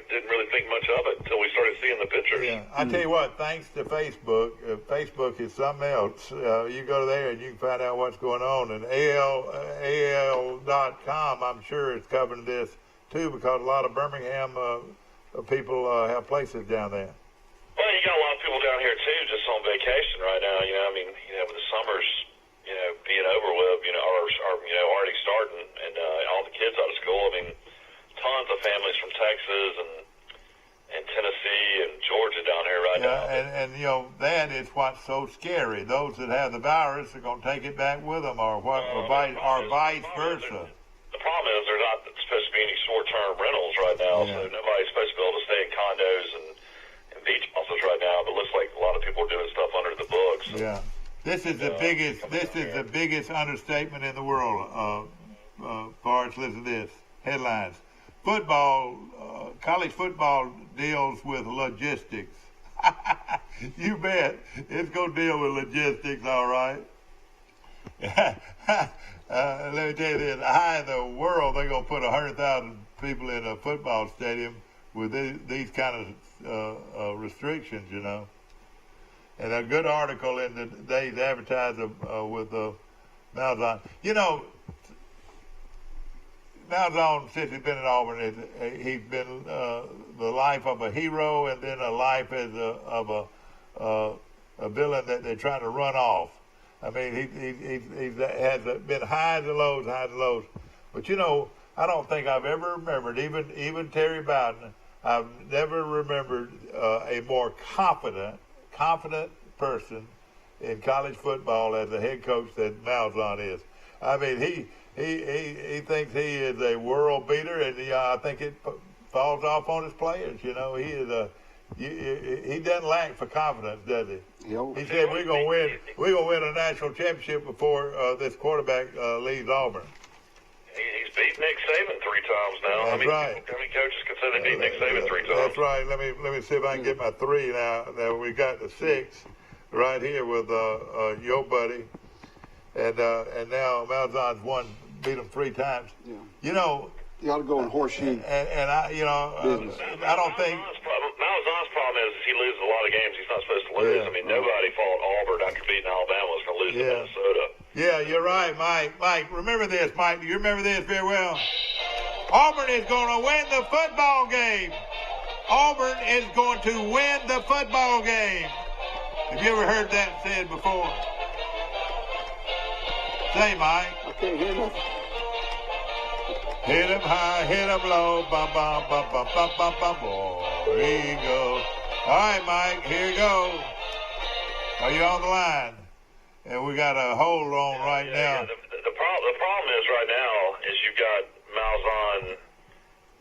Speaker 3: didn't really think much of it until we started seeing the pictures.
Speaker 2: Yeah, I tell you what, thanks to Facebook, Facebook is something else. You go there and you can find out what's going on, and AL.com, I'm sure, is covering this too, because a lot of Birmingham people have places down there.
Speaker 3: Well, you got a lot of people down here too, just on vacation right now. With the summers, being over with, or already starting, and all the kids out of school. Tons of families from Texas and Tennessee and Georgia down here right now.
Speaker 2: And that is what's so scary. Those that have the virus are going to take it back with them, or vice versa.
Speaker 3: The problem is there's not supposed to be any short-term rentals right now, so nobody's supposed to be able to stay in condos and beach houses right now. But it looks like a lot of people are doing stuff under the books.
Speaker 2: Yeah, this is the biggest. This is the biggest understatement in the world, Forrest, listen to this. Headlines. Football, college football deals with logistics. You bet. It's going to deal with logistics, all right. Let me tell you this. How in the world they're going to put 100,000 people in a football stadium with these kind of restrictions, you know? And a good article in the Day's Advertiser with Malzahn. You know, Malzahn, since he's been at Auburn, he's been the life of a hero and then a life of a villain that they're trying to run off. I mean, he has been highs and lows, highs and lows. But, you know, I don't think I've ever remembered, even Terry Bowden, I've never remembered a more confident person in college football as a head coach that Malzahn is. I mean, he thinks he is a world beater, and I think it falls off on his players. You know, he doesn't lack for confidence, does he? He said we're gonna win a national championship before this quarterback leaves Auburn.
Speaker 3: He's beat Nick Saban 3 times now.
Speaker 2: That's right.
Speaker 3: How many coaches can say they beat Nick Saban 3 times?
Speaker 2: That's right. Let me see if I can get my 3 now. Now we got the 6 right here with your buddy, and now Malzahn's beat him 3 times. Yeah. You know.
Speaker 1: You ought to go in horseshoe.
Speaker 2: And I, you know, I don't think.
Speaker 3: Malzahn's problem is he loses a lot of games he's not supposed to lose.
Speaker 2: Yeah.
Speaker 3: I mean, nobody thought Auburn after beating Alabama was going to lose to Minnesota.
Speaker 2: Yeah, you're right, Mike. Mike, remember this, Mike. Do you remember this very well? Auburn is going to win the football game. Auburn is going to win the football game. Have you ever heard that said before? Say, Mike.
Speaker 1: I can't hear nothing.
Speaker 2: Hit him high, hit him low, bum, bum, bum, bum, bum, bum, bum, War Eagle. All right, Mike, here you go. Are you on the line? And we got a hold on right now.
Speaker 3: The problem is right now is you've got Malzahn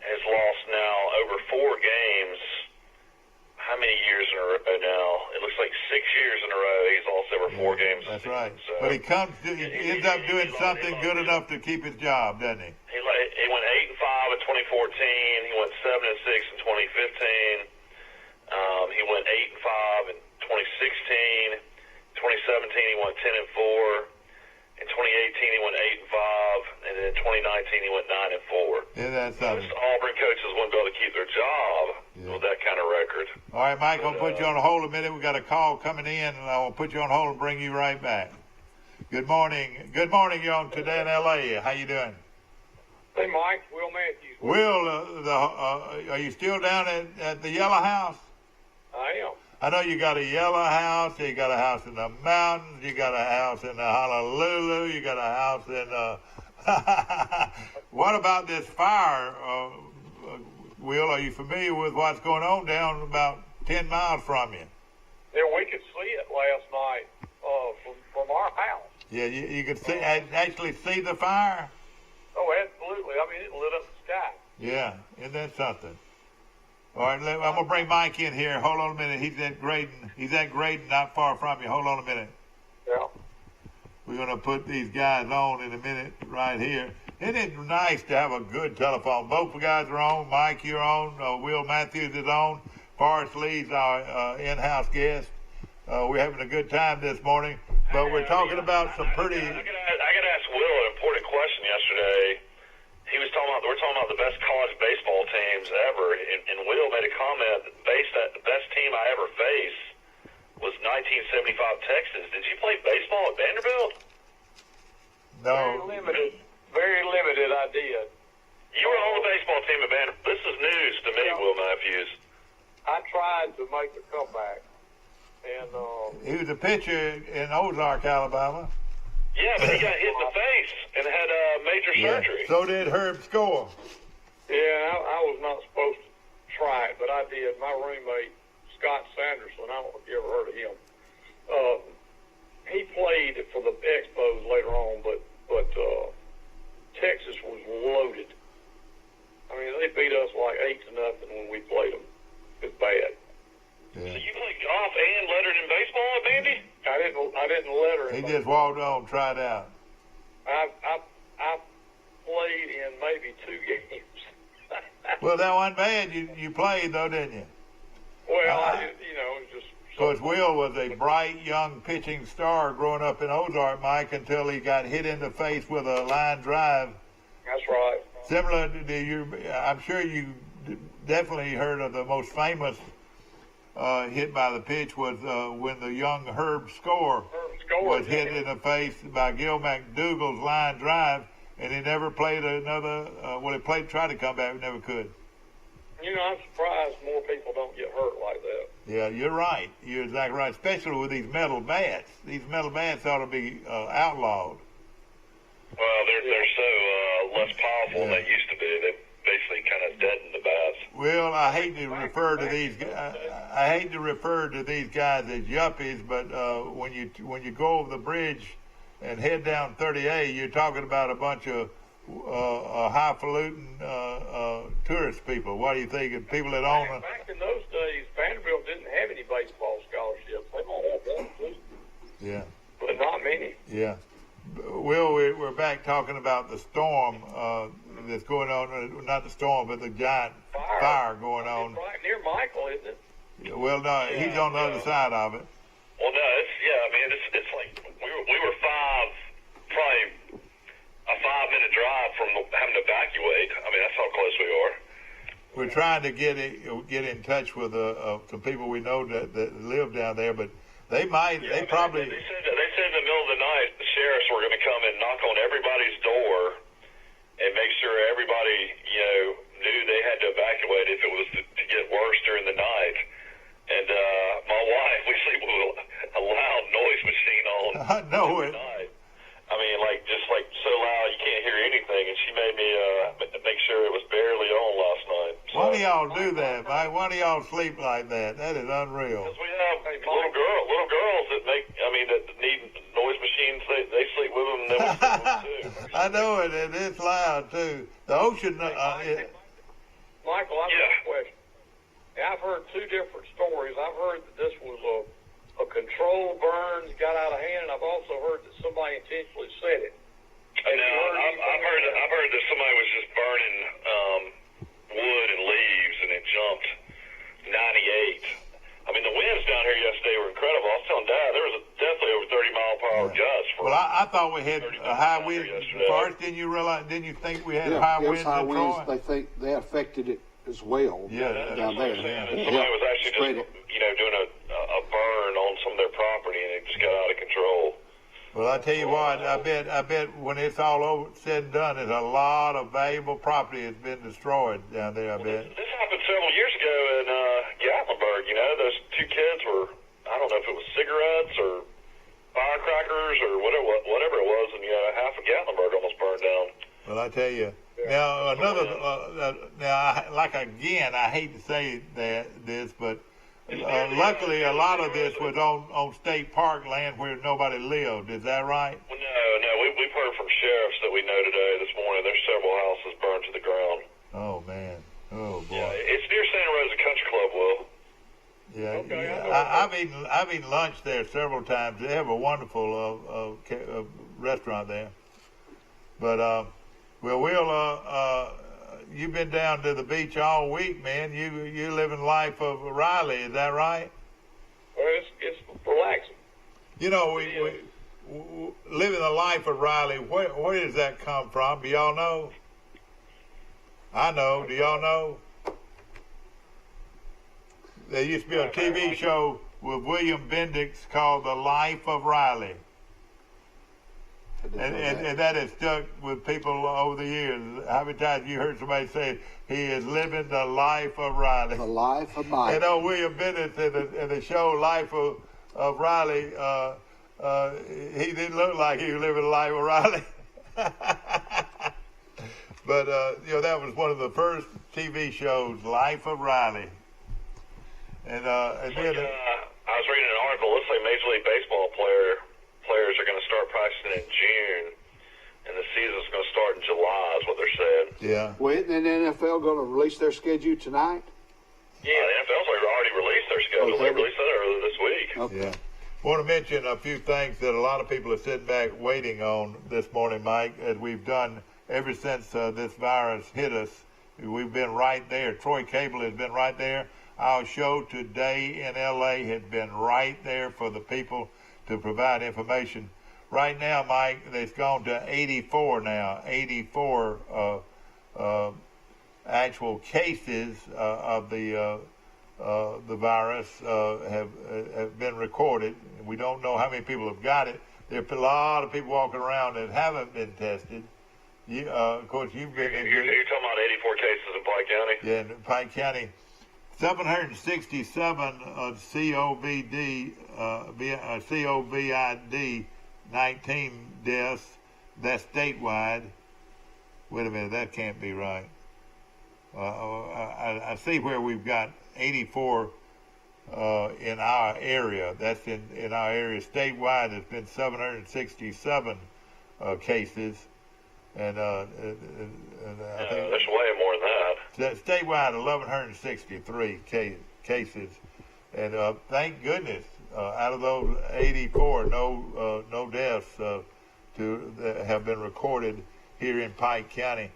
Speaker 3: has lost now over 4 games. How many years in a row now? It looks like 6 years in a row he's lost over 4 games.
Speaker 2: That's right.
Speaker 3: So,
Speaker 2: but he ends up doing something good enough to keep his job, doesn't he?
Speaker 3: He went 8-5 in 2014. He went 7-6 in 2015. He went 8-5 in 2016. 2017 he went 10-4. In 2018 he went 8-5, and then in 2019 he went 9-4.
Speaker 2: Yeah, that's something.
Speaker 3: Most Auburn coaches wouldn't be able to keep their job with that kind of record.
Speaker 2: All right, Mike, I'll put you on hold a minute. We got a call coming in, and I'll put you on hold and bring you right back. Good morning. Good morning, you're on Today in L.A. How you doing?
Speaker 4: Hey, Mike. Will Matthews.
Speaker 2: Will, are you still down at the Yellow House?
Speaker 4: I am.
Speaker 2: I know you got a yellow house, you got a house in the mountains, you got a house in Honolulu, you got a house in, what about this fire, Will? Are you familiar with what's going on down about 10 miles from you?
Speaker 4: Yeah, we could see it last night from our house.
Speaker 2: Yeah, you could see, actually see the fire?
Speaker 4: Oh, absolutely. I mean, it lit up the sky.
Speaker 2: Yeah, isn't that something? All right, I'm going to bring Mike in here. Hold on a minute. He's at Graydon, not far from you. Hold on a minute.
Speaker 4: Yeah.
Speaker 2: We're going to put these guys on in a minute right here. Isn't it nice to have a good telephone? Both guys are on. Mike, you're on. Will Matthews is on. Forrest Lee's our in-house guest. We're having a good time this morning, but we're talking about some pretty...
Speaker 3: I got to ask Will an important question yesterday. We're talking about the best college baseball teams ever, and Will made a comment that the best team I ever faced was 1975 Texas. Did you play baseball at Vanderbilt?
Speaker 2: No.
Speaker 4: Very limited I did.
Speaker 3: You were on the baseball team at Vanderbilt. This is news to me, Will Matthews.
Speaker 4: I tried to make a comeback. And
Speaker 2: he was a pitcher in Ozark, Alabama.
Speaker 3: Yeah, but he got hit in the face and had major surgery.
Speaker 2: So did Herb Score.
Speaker 4: Yeah, I was not supposed to try it, but I did. My roommate, Scott Sanderson, I don't know if you ever heard of him. He played for the Expos later on, but Texas was loaded. I mean, they beat us like 8-0 when we played them. It's bad.
Speaker 3: Yeah. So you played golf and lettered in baseball at Vandy?
Speaker 4: I didn't letter him.
Speaker 2: He just walked on, tried out.
Speaker 4: I
Speaker 2: Well, that wasn't bad. You played though, didn't you?
Speaker 4: Well, you know, it's just.
Speaker 2: Of course, Will was a bright young pitching star growing up in Ozark, Mike, until he got hit in the face with a line drive.
Speaker 4: That's right.
Speaker 2: Similar to you, I'm sure you definitely heard of the most famous hit by the pitch was when the young Herb Score was hit in the face by Gil McDougall's line drive, and he never played another. Well, he tried to come back, but never could.
Speaker 4: You know, I'm surprised more people don't get hurt like that.
Speaker 2: Yeah, you're right. You're exactly right, especially with these metal bats. These metal bats ought to be outlawed.
Speaker 3: Well, they're so less powerful than they used to be. They basically kind of deaden the bats.
Speaker 2: Well, I hate to refer to these. I hate to refer to these guys as yuppies, but when you go over the bridge and head down 30A, you're talking about a bunch of highfalutin tourist people. What do you think? And people that own
Speaker 4: back in those days, Vanderbilt didn't have any baseball scholarships. They might have one too.
Speaker 2: Yeah.
Speaker 4: But not many.
Speaker 2: Yeah. Well, we're back talking about the storm that's going on. Not the storm, but the giant fire going on.
Speaker 4: It's right near Michael, isn't it?
Speaker 2: Well, no, he's on the other side of it.
Speaker 3: Well, no, I mean, it's like we were probably a 5-minute drive from having to evacuate. I mean, that's how close we are.
Speaker 2: We're trying to get in touch with some people we know that live down there, but they probably.
Speaker 3: They said in the middle of the night the sheriffs were going to come and knock on everybody's door and make sure everybody, knew they had to evacuate if it was to get worse during the night. And my wife, we sleep with a loud noise machine on.
Speaker 2: I know it.
Speaker 3: Night. I mean, just so loud you can't hear anything, and she made me make sure it was barely on last night. So,
Speaker 2: why do y'all do that, Mike? Why do y'all sleep like that? That is unreal.
Speaker 3: Because we have little girls that need noise machines. They sleep with them, and then we sleep with them too.
Speaker 2: I know it, and it's loud too. The ocean.
Speaker 4: Michael, I've got a question. I've heard two different stories. I've heard that this was a controlled burn got out of hand, and I've also heard that somebody intentionally set it.
Speaker 3: I've heard that somebody was just burning wood and leaves, and it jumped 98. I mean, the winds down here yesterday were incredible. I was telling Dad there was definitely over 30-mile-per-hour gusts.
Speaker 2: Well, I thought we had a high wind. Forrest, didn't you think we had high winds in Troy?
Speaker 1: They think they affected it as well.
Speaker 2: Yeah,
Speaker 1: down there.
Speaker 3: Somebody was actually just doing a burn on some of their property, and it just got out of control.
Speaker 2: Well, I tell you what, I bet when it's all over, said and done, there's a lot of valuable property that's been destroyed down there. I bet.
Speaker 3: This happened several years ago in Gatlinburg. Those two kids were, I don't know if it was cigarettes or firecrackers or whatever it was, and half of Gatlinburg almost burned down.
Speaker 2: Well, I tell you. Now I hate to say this, but luckily a lot of this was on state park land where nobody lived. Is that right?
Speaker 3: Well, no, we've heard from sheriffs that we know today this morning. There's several houses burned to the ground.
Speaker 2: Oh man, oh boy.
Speaker 3: Yeah, it's near Santa Rosa Country Club, Will.
Speaker 2: Yeah,
Speaker 4: Okay,
Speaker 2: I've eaten lunch there several times. They have a wonderful restaurant there. But you've been down to the beach all week, man. You living life of Riley, is that right?
Speaker 4: Well, it's relaxing.
Speaker 2: We living the life of Riley. Where does that come from? Do y'all know? I know. Do y'all know? There used to be a TV show with William Bendix called The Life of Riley. And that has stuck with people over the years. How many times you heard somebody say, he is living the life of Riley?
Speaker 1: The life of Mike.
Speaker 2: William Bendix in the show Life of Riley, he didn't look like he was living the life of Riley. But, that was one of the first TV shows, Life of Riley. And then
Speaker 3: I was reading an article. Looks like Major League Baseball players are going to start practicing in June, and the season's going to start in July, is what they're saying.
Speaker 2: Yeah.
Speaker 1: Well, isn't the NFL going to release their schedule tonight?
Speaker 3: Yeah, the NFL's already released their schedule. They released it earlier this week.
Speaker 1: Okay.
Speaker 2: Yeah. I want to mention a few things that a lot of people are sitting back waiting on this morning, Mike, as we've done ever since this virus hit us. we've been right there. Troy Cable has been right there. Our show today in LA has been right there for the people to provide information. Right now, Mike, it's gone to 84 now. 84 actual cases of the virus have been recorded. We don't know how many people have got it. There are a lot of people walking around that haven't been tested. Of course, you've been.
Speaker 3: You're talking about 84 cases in Pike County?
Speaker 2: Yeah, in Pike County. 767 COVID 19 deaths. That's statewide. Wait a minute, that can't be right. I see where we've got 84 in our area. That's in our area. Statewide, there's been 767 cases. And I think
Speaker 3: there's way more than that.
Speaker 2: Statewide, 1,163 cases, and thank goodness, out of those 84, no deaths have been recorded here in Pike County.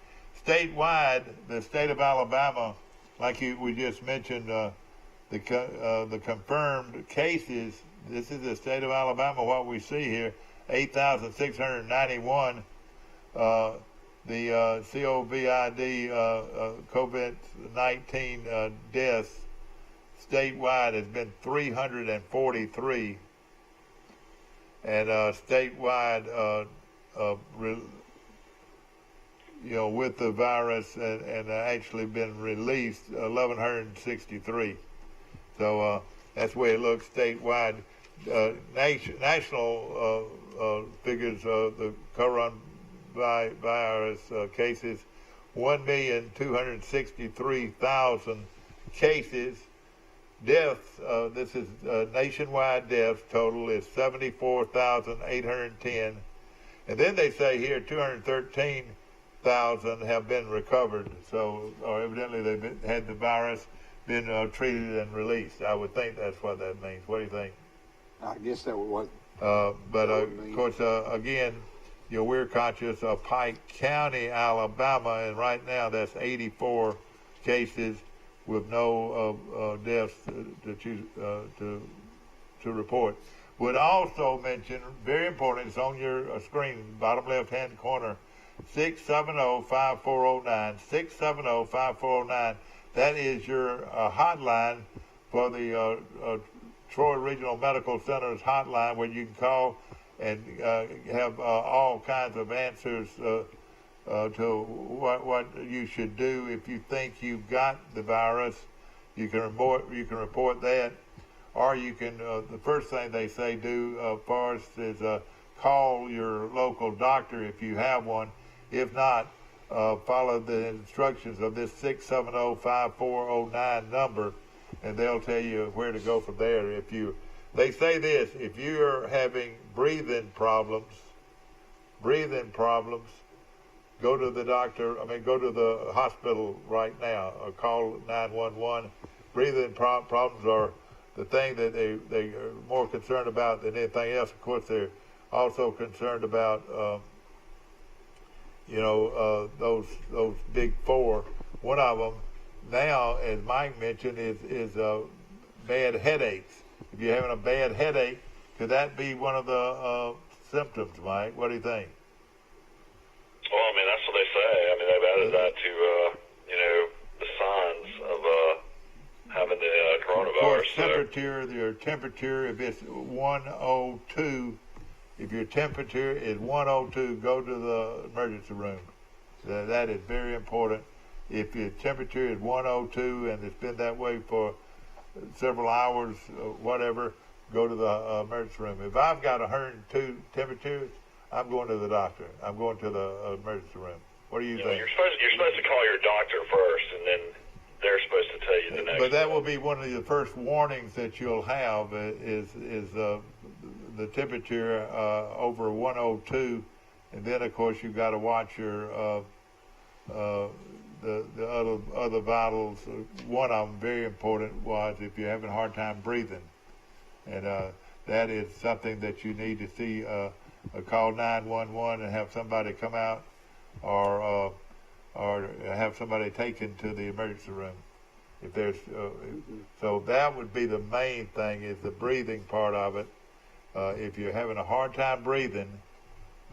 Speaker 2: Statewide, the state of Alabama, like we just mentioned, the confirmed cases. This is the state of Alabama. What we see here, 8,691. The COVID COVID-19 deaths statewide has been 343, and statewide, with the virus and actually been released 1,163. So that's the way it looks statewide. National figures of the coronavirus cases, 1,263,000 cases. Deaths, this is nationwide deaths total is 74,810. And then they say here 213,000 have been recovered. So evidently they've had the virus, been treated and released. I would think that's what that means. What do you think?
Speaker 1: I guess that would what.
Speaker 2: But of course, again, we're conscious of Pike County, Alabama, and right now that's 84 cases with no deaths to report. Would also mention, very important, it's on your screen, bottom left-hand corner, 670-5409, 670-5409. That is your hotline for the Troy Regional Medical Center's hotline, where you can call and have all kinds of answers to what you should do if you think you've got the virus. You can report that, or you can. The first thing they say do first is call your local doctor if you have one. If not, follow the instructions of this 670-5409 number, and they'll tell you where to go from there. They say this: if you're having breathing problems, go to the doctor. Go to the hospital right now, or call 911. Breathing problems are the thing that they are more concerned about than anything else. Of course, they're also concerned about those big four. One of them now, as Mike mentioned, is bad headaches. If you're having a bad headache, could that be one of the symptoms, Mike? What do you think?
Speaker 3: Well, that's what they say. They've added that to, the signs of having the coronavirus.
Speaker 2: Of course, your temperature, if it's 102, if your temperature is 102, go to the emergency room. That is very important. If your temperature is 102 and it's been that way for several hours, whatever, go to the emergency room. If I've got 102 temperatures, I'm going to the doctor. I'm going to the emergency room. What do you think?
Speaker 3: You're supposed to call your doctor first, and then they're supposed to tell you the next.
Speaker 2: But that will be one of the first warnings that you'll have is the temperature over 102, and then of course you've got to watch your the other vitals. One of them, very important, was if you're having a hard time breathing, and that is something that you need to see. Call 911 and have somebody come out, or or have somebody taken to the emergency room. If there's so that would be the main thing, is the breathing part of it. If you're having a hard time breathing,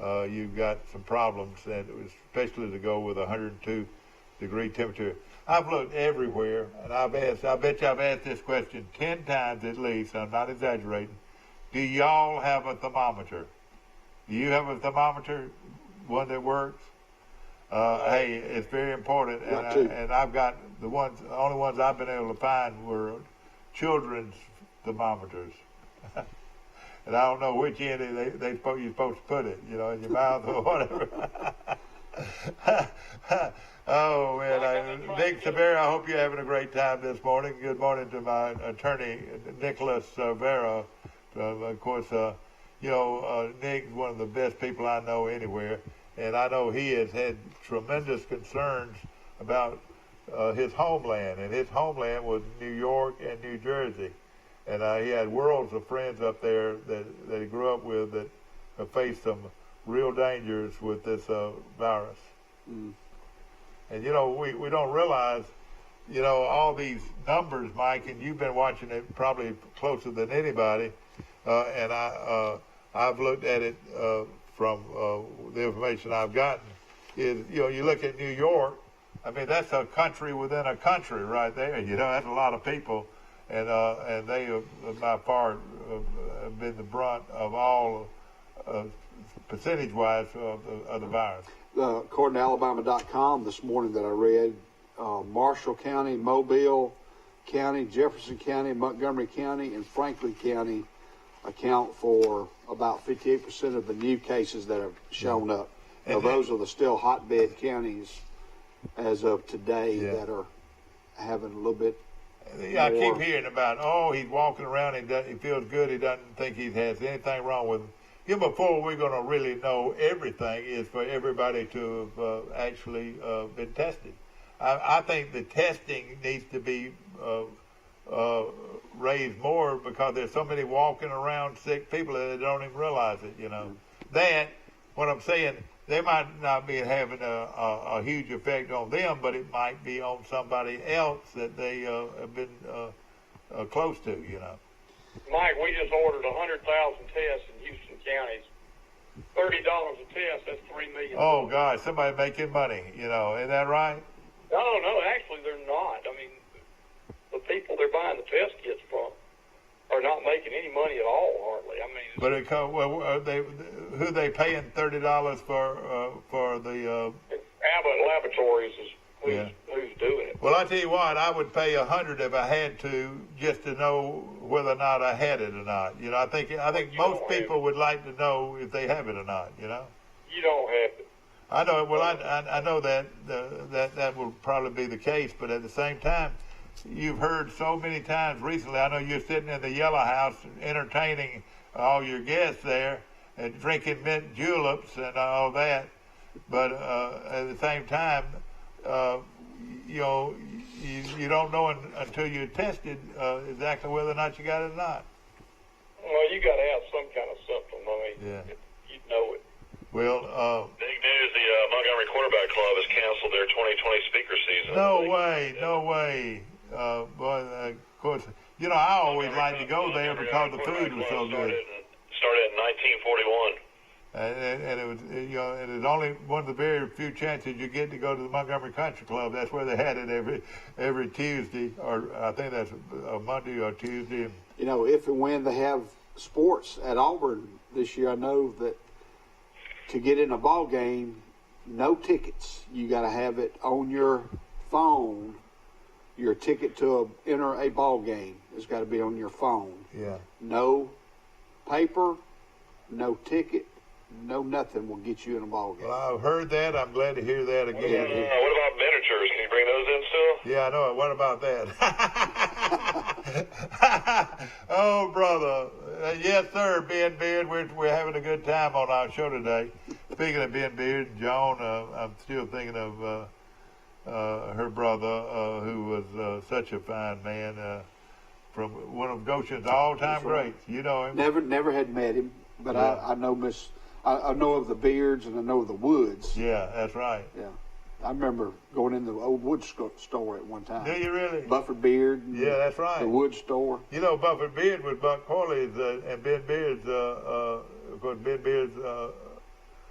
Speaker 2: you've got some problems, and especially to go with 102-degree temperature. I've looked everywhere, and I bet you I've asked this question 10 times at least. I'm not exaggerating. Do y'all have a thermometer? Do you have a thermometer, one that works? Hey, it's very important, and I've got the only ones I've been able to find were children's thermometers, and I don't know which end you're supposed to put it, in your mouth or whatever. Oh man, Nick Severa, I hope you're having a great time this morning. Good morning to my attorney, Nicholas Vera. Of course, Nick's one of the best people I know anywhere. And I know he has had tremendous concerns about his homeland, and his homeland was New York and New Jersey. And he had worlds of friends up there that he grew up with that have faced some real dangers with this virus. Mm. And, we don't realize, all these numbers, Mike, and you've been watching it probably closer than anybody, and I've looked at it from the information I've gotten, is, you look at New York, I mean, that's a country within a country right there. That's a lot of people, and they have by far have been the brunt of all, percentage-wise, of the virus.
Speaker 1: According to Alabama.com this morning that I read, Marshall County, Mobile County, Jefferson County, Montgomery County, and Franklin County account for about 58% of the new cases that have shown up. Now, those are the still hotbed counties as of today that are having a little bit
Speaker 2: I keep hearing about, he's walking around, he feels good, he doesn't think he has anything wrong with him. Before we're going to really know everything is for everybody to have actually been tested. I think the testing needs to be raised more, because there's so many walking around sick people that they don't even realize it, That, what I'm saying, they might not be having a huge effect on them, but it might be on somebody else that they have been close to,
Speaker 4: Mike, we just ordered 100,000 tests in Houston counties. $30 a test, that's $3 million.
Speaker 2: Oh, God, somebody making money, isn't that right?
Speaker 4: No, actually they're not. I mean, the people they're buying the test kits from are not making any money at all, hardly. I mean,
Speaker 2: but who they paying $30 for the
Speaker 4: Abbott Laboratories is who's doing it.
Speaker 2: Well, I tell you what, I would pay $100 if I had to, just to know whether or not I had it or not. I think most people would like to know if they have it or not.
Speaker 4: You don't have it.
Speaker 2: I know. Well, I know that will probably be the case, but at the same time, you've heard so many times recently. I know you're sitting in the Yellow House entertaining all your guests there and drinking mint juleps and all that, but at the same time, you don't know until you're tested exactly whether or not you got it or not.
Speaker 4: Well, you got to have some kind of symptom. I mean, you know it.
Speaker 2: Well,
Speaker 3: big news: the Montgomery Quarterback Club has canceled their 2020 speaker season.
Speaker 2: No way. Boy, of course, I always like to go there because the food was so good.
Speaker 3: Started in 1941.
Speaker 2: And it was, it is only one of the very few chances you get to go to the Montgomery Country Club. That's where they had it every Tuesday, or I think that's a Monday or Tuesday.
Speaker 1: If and when they have sports at Auburn this year, I know that to get in a ball game, no tickets. You got to have it on your phone. Your ticket to enter a ball game has got to be on your phone.
Speaker 2: Yeah.
Speaker 1: No paper, no ticket. No, nothing will get you in a ball game.
Speaker 2: Well, I've heard that. I'm glad to hear that again.
Speaker 3: What about miniatures? Can you bring those in still?
Speaker 2: Yeah, I know it. What about that? Oh, brother. Yes, sir, Ben Beard. We're having a good time on our show today. Speaking of Ben Beard and Joan, I'm still thinking of her brother, who was such a fine man, from one of Goshen's all-time greats. You know him?
Speaker 1: Never had met him, but I know I know of the Beards and I know of the Woods.
Speaker 2: Yeah, that's right.
Speaker 1: Yeah. I remember going in the old wood store at one time.
Speaker 2: Do you really?
Speaker 1: Buffett Beard.
Speaker 2: Yeah, that's right.
Speaker 1: The wood store.
Speaker 2: You know, Buffett Beard was Buck Corley's and Ben Beard's, of course, Ben Beard's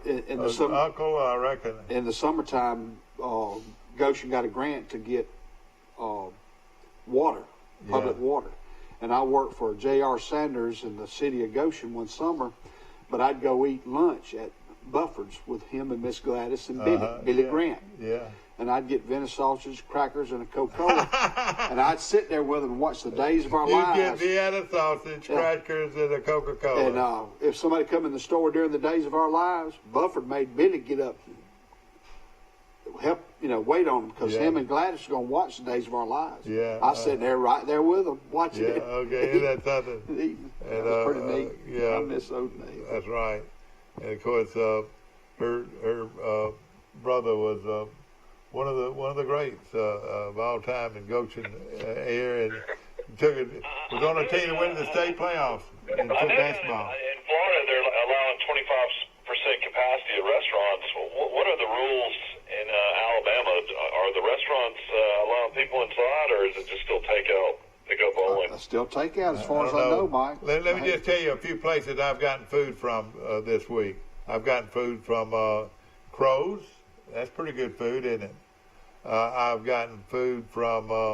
Speaker 1: in the
Speaker 2: uncle, I reckon.
Speaker 1: In the summertime, Goshen got a grant to get water, public water. And I worked for J.R. Sanders in the city of Goshen one summer, but I'd go eat lunch at Bufford's with him and Miss Gladys and Billy Grant.
Speaker 2: Yeah.
Speaker 1: And I'd get Venice sausage, crackers, and a Coca-Cola. And I'd sit there with them and watch the Days of Our Lives.
Speaker 2: You'd get Vienna sausage, crackers, and a Coca-Cola.
Speaker 1: And if somebody come in the store during the Days of Our Lives, Bufford made Billy get up and help, wait on them, because him and Gladys are going to watch the Days of Our Lives.
Speaker 2: Yeah.
Speaker 1: I was sitting there right there with them, watching it.
Speaker 2: Okay, that's something.
Speaker 1: That was pretty neat.
Speaker 2: Yeah.
Speaker 1: I miss those days.
Speaker 2: That's right. And of course, her brother was one of the greats of all time in Goshen area, and was on a team that went to the state playoffs in basketball.
Speaker 3: In Florida, they're allowing 25% capacity at restaurants. What are the rules in Alabama? Are the restaurants allowing people inside, or is it just still takeout? Pick-up only?
Speaker 1: Still takeout, as far as I know, Mike.
Speaker 2: Let me just tell you a few places I've gotten food from this week. I've gotten food from Crows. That's pretty good food, isn't it? I've gotten food from. Is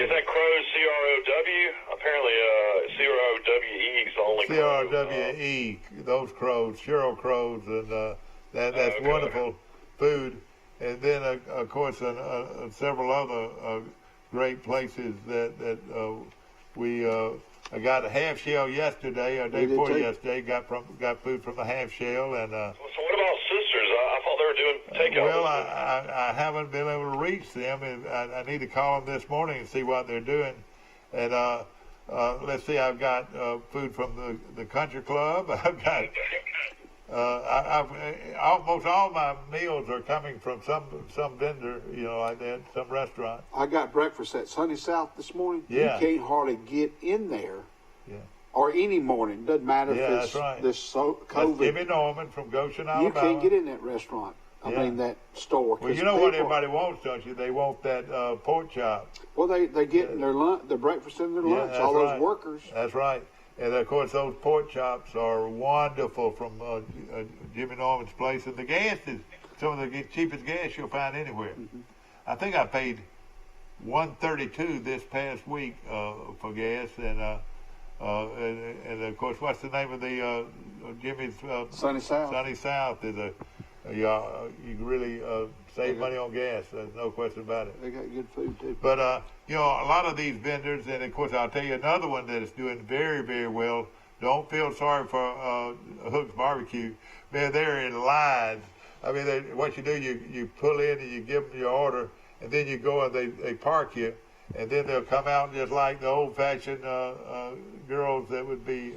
Speaker 3: that Crows C-R-O-W? Apparently, C-R-O-W-E is the only
Speaker 2: C-R-W-E, those Crows, Cheryl Crows, and that's wonderful food. And then, of course, several other great places that we. I got a half shell yesterday, or day before yesterday. Got food from the half shell, and.
Speaker 3: So what about Sisters? I thought they were doing takeout.
Speaker 2: Well, I haven't been able to reach them, and I need to call them this morning and see what they're doing. And let's see, I've got food from the country club. I've got. Almost all my meals are coming from some vendor, like that, some restaurant.
Speaker 1: I got breakfast at Sunny South this morning.
Speaker 2: Yeah.
Speaker 1: You can't hardly get in there.
Speaker 2: Yeah.
Speaker 1: Or any morning. Doesn't matter if it's this COVID.
Speaker 2: Jimmy Norman from Goshen, Alabama.
Speaker 1: You can't get in that restaurant. I mean, that store.
Speaker 2: Well, you know what everybody wants, don't you? They want that pork chop.
Speaker 1: Well, they get their lunch, their breakfast and their lunch. All those workers.
Speaker 2: That's right. And of course, those pork chops are wonderful from Jimmy Norman's place. And the gas is some of the cheapest gas you'll find anywhere. Mm-hmm. I think I paid $1.32 this past week for gas, and of course, what's the name of the Jimmy's?
Speaker 1: Sunny South.
Speaker 2: Sunny South is you can really save money on gas. There's no question about it.
Speaker 1: They got good food too.
Speaker 2: But a lot of these vendors, and of course, I'll tell you another one that is doing very, very well. Don't feel sorry for Hook's Barbecue. Man, they're in lines. I mean, what you do, you pull in and you give them your order, and then you go and they park you, and then they'll come out just like the old-fashioned girls that would be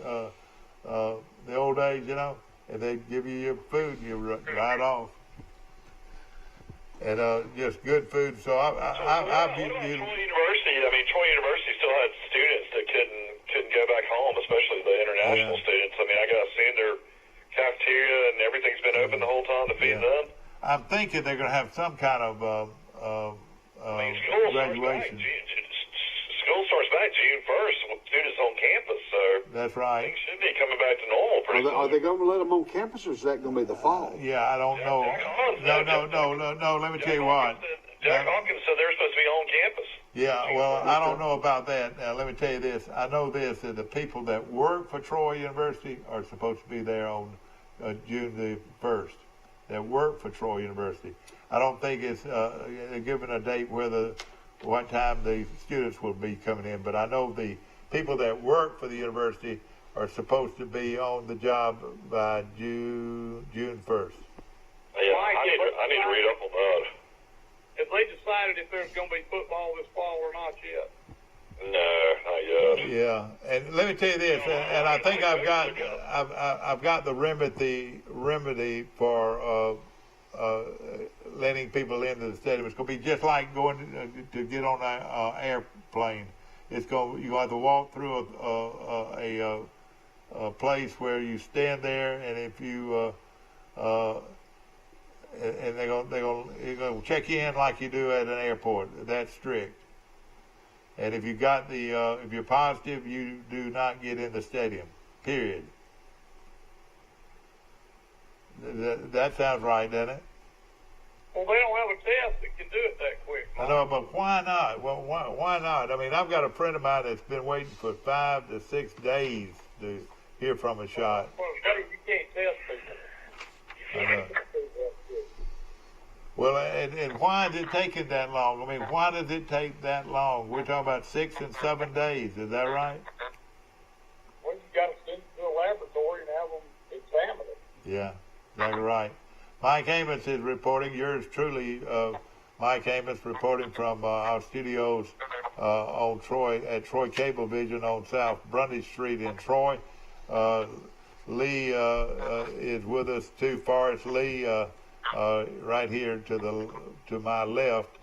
Speaker 2: the old days, and they give you your food and you ride off. And just good food. So
Speaker 3: what about Troy University? I mean, Troy University still had students that couldn't go back home, especially the international students. I mean, I gotta assume their cafeteria and everything's been open the whole time to feed them. I'm
Speaker 2: thinking they're going to have some kind of graduation.
Speaker 3: School starts back June 1st with students on campus, so
Speaker 2: that's right.
Speaker 3: Things should be coming back to normal pretty soon.
Speaker 1: Are they going to let them on campus, or is that going to be the fall?
Speaker 2: Yeah, I don't know. No. Let me tell you what.
Speaker 3: Jack Hawkins said they're supposed to be on campus.
Speaker 2: Yeah, well, I don't know about that. Now, let me tell you this. I know this, that the people that work for Troy University are supposed to be there on June the 1st, that work for Troy University. I don't think it's given a date what time the students will be coming in, but I know the people that work for the university are supposed to be on the job by June 1st.
Speaker 3: Yeah, I need to read up on that.
Speaker 4: Have they decided if there's going to be football this fall or not yet?
Speaker 3: No, not yet.
Speaker 2: Yeah, and let me tell you this, and I think I've got the remedy for letting people into the stadium. It's going to be just like going to get on an airplane. You're going to have to walk through a place where you stand there, and if you and they're gonna check you in like you do at an airport. That's strict. And if you got if you're positive, you do not get in the stadium. Period. That sounds right, doesn't it?
Speaker 4: Well, they don't have a test that can do it that quick.
Speaker 2: I know, but why not? Well, why not? I mean, I've got a friend of mine that's been waiting for 5 to 6 days to hear from a shot.
Speaker 4: Well, you can't test people.
Speaker 2: I know. Well, and why is it taking that long? I mean, why does it take that long? We're talking about 6 and 7 days. Is that right?
Speaker 4: Well, you got to send it to a laboratory and have them examine it.
Speaker 2: Yeah, that's right. Mike Amos is reporting. Yours truly, Mike Amos, reporting from our studios on at Troy Cablevision on South Brundage Street in Troy. Lee is with us too. Forrest Lee, right here to my left,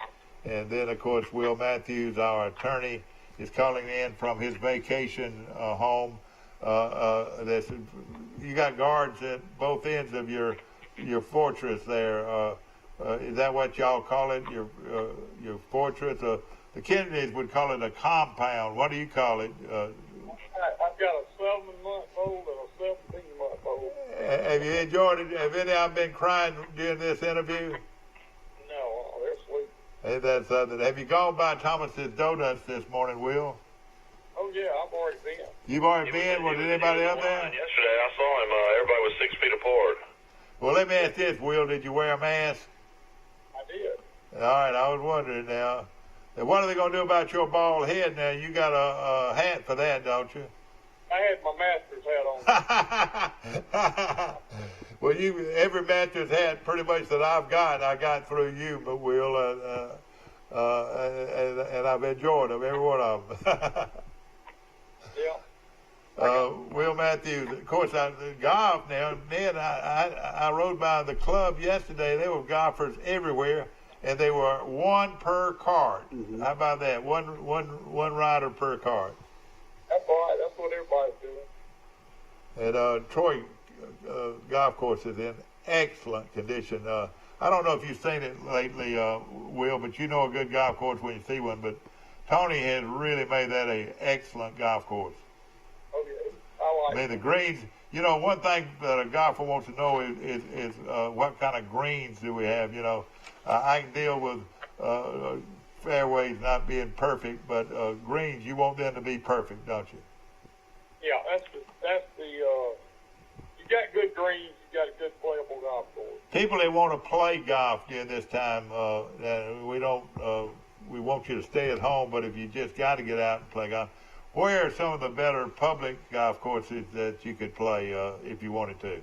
Speaker 2: and then of course Will Matthews, our attorney, is calling in from his vacation home. You got guards at both ends of your fortress there. Is that what y'all call it? Your fortress? The Kennedys would call it a compound. What do you call it?
Speaker 4: I've got a 7-month-old and a 17-month-old.
Speaker 2: Have you enjoyed it? Have any of them been crying during this interview?
Speaker 4: No, they're asleep.
Speaker 2: Hey, that's something. Have you gone by Thomas's Donuts this morning, Will?
Speaker 4: Oh yeah, I've already been.
Speaker 2: You've already been? Was anybody up there?
Speaker 3: Yesterday I saw him. Everybody was 6 feet apart.
Speaker 2: Well, let me ask this, Will. Did you wear a mask?
Speaker 4: I did.
Speaker 2: All right, I was wondering now. What are they going to do about your bald head now? You got a hat for that, don't you?
Speaker 4: I had my master's hat on.
Speaker 2: Well, every master's hat pretty much that I got through you, but Will, and I've enjoyed them, every one of them.
Speaker 4: Yeah.
Speaker 2: Will Matthews, of course, golf now. Ned, I rode by the club yesterday. There were golfers everywhere, and they were one per cart. Mm-hmm. How about that? One rider per cart.
Speaker 4: That's right. That's what everybody's doing.
Speaker 2: And Troy golf course is in excellent condition. I don't know if you've seen it lately, Will, but you know a good golf course when you see one. But Tony has really made that an excellent golf course.
Speaker 4: Oh, yeah. I
Speaker 2: mean, the greens, you know, one thing that a golfer wants to know is what kind of greens do we have, you know. I can deal with fairways not being perfect, but greens, you want them to be perfect, don't you?
Speaker 4: Yeah, that's the you got good greens, you got a good playable golf course.
Speaker 2: People that want to play golf during this time, we want you to stay at home, but if you just got to get out and play golf, where are some of the better public golf courses that you could play if you wanted to?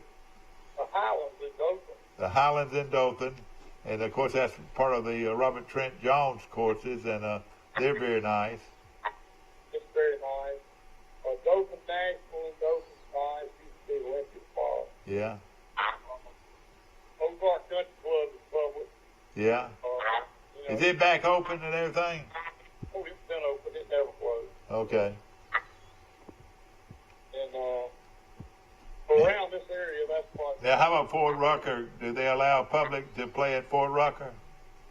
Speaker 4: The Highlands in Dothan.
Speaker 2: The Highlands in Dothan. And, of course, that's part of the Robert Trent Jones courses, and they're very nice.
Speaker 4: It's very nice. Dothan National and Dothan's nice. Used to be Olympic Park.
Speaker 2: Yeah.
Speaker 4: Ozark Country Club is public.
Speaker 2: Yeah. Is it back open and everything?
Speaker 4: Oh, it's been open. It never closed.
Speaker 2: Okay.
Speaker 4: And around this area, that's what.
Speaker 2: Now, how about Fort Rucker? Do they allow public to play at Fort Rucker?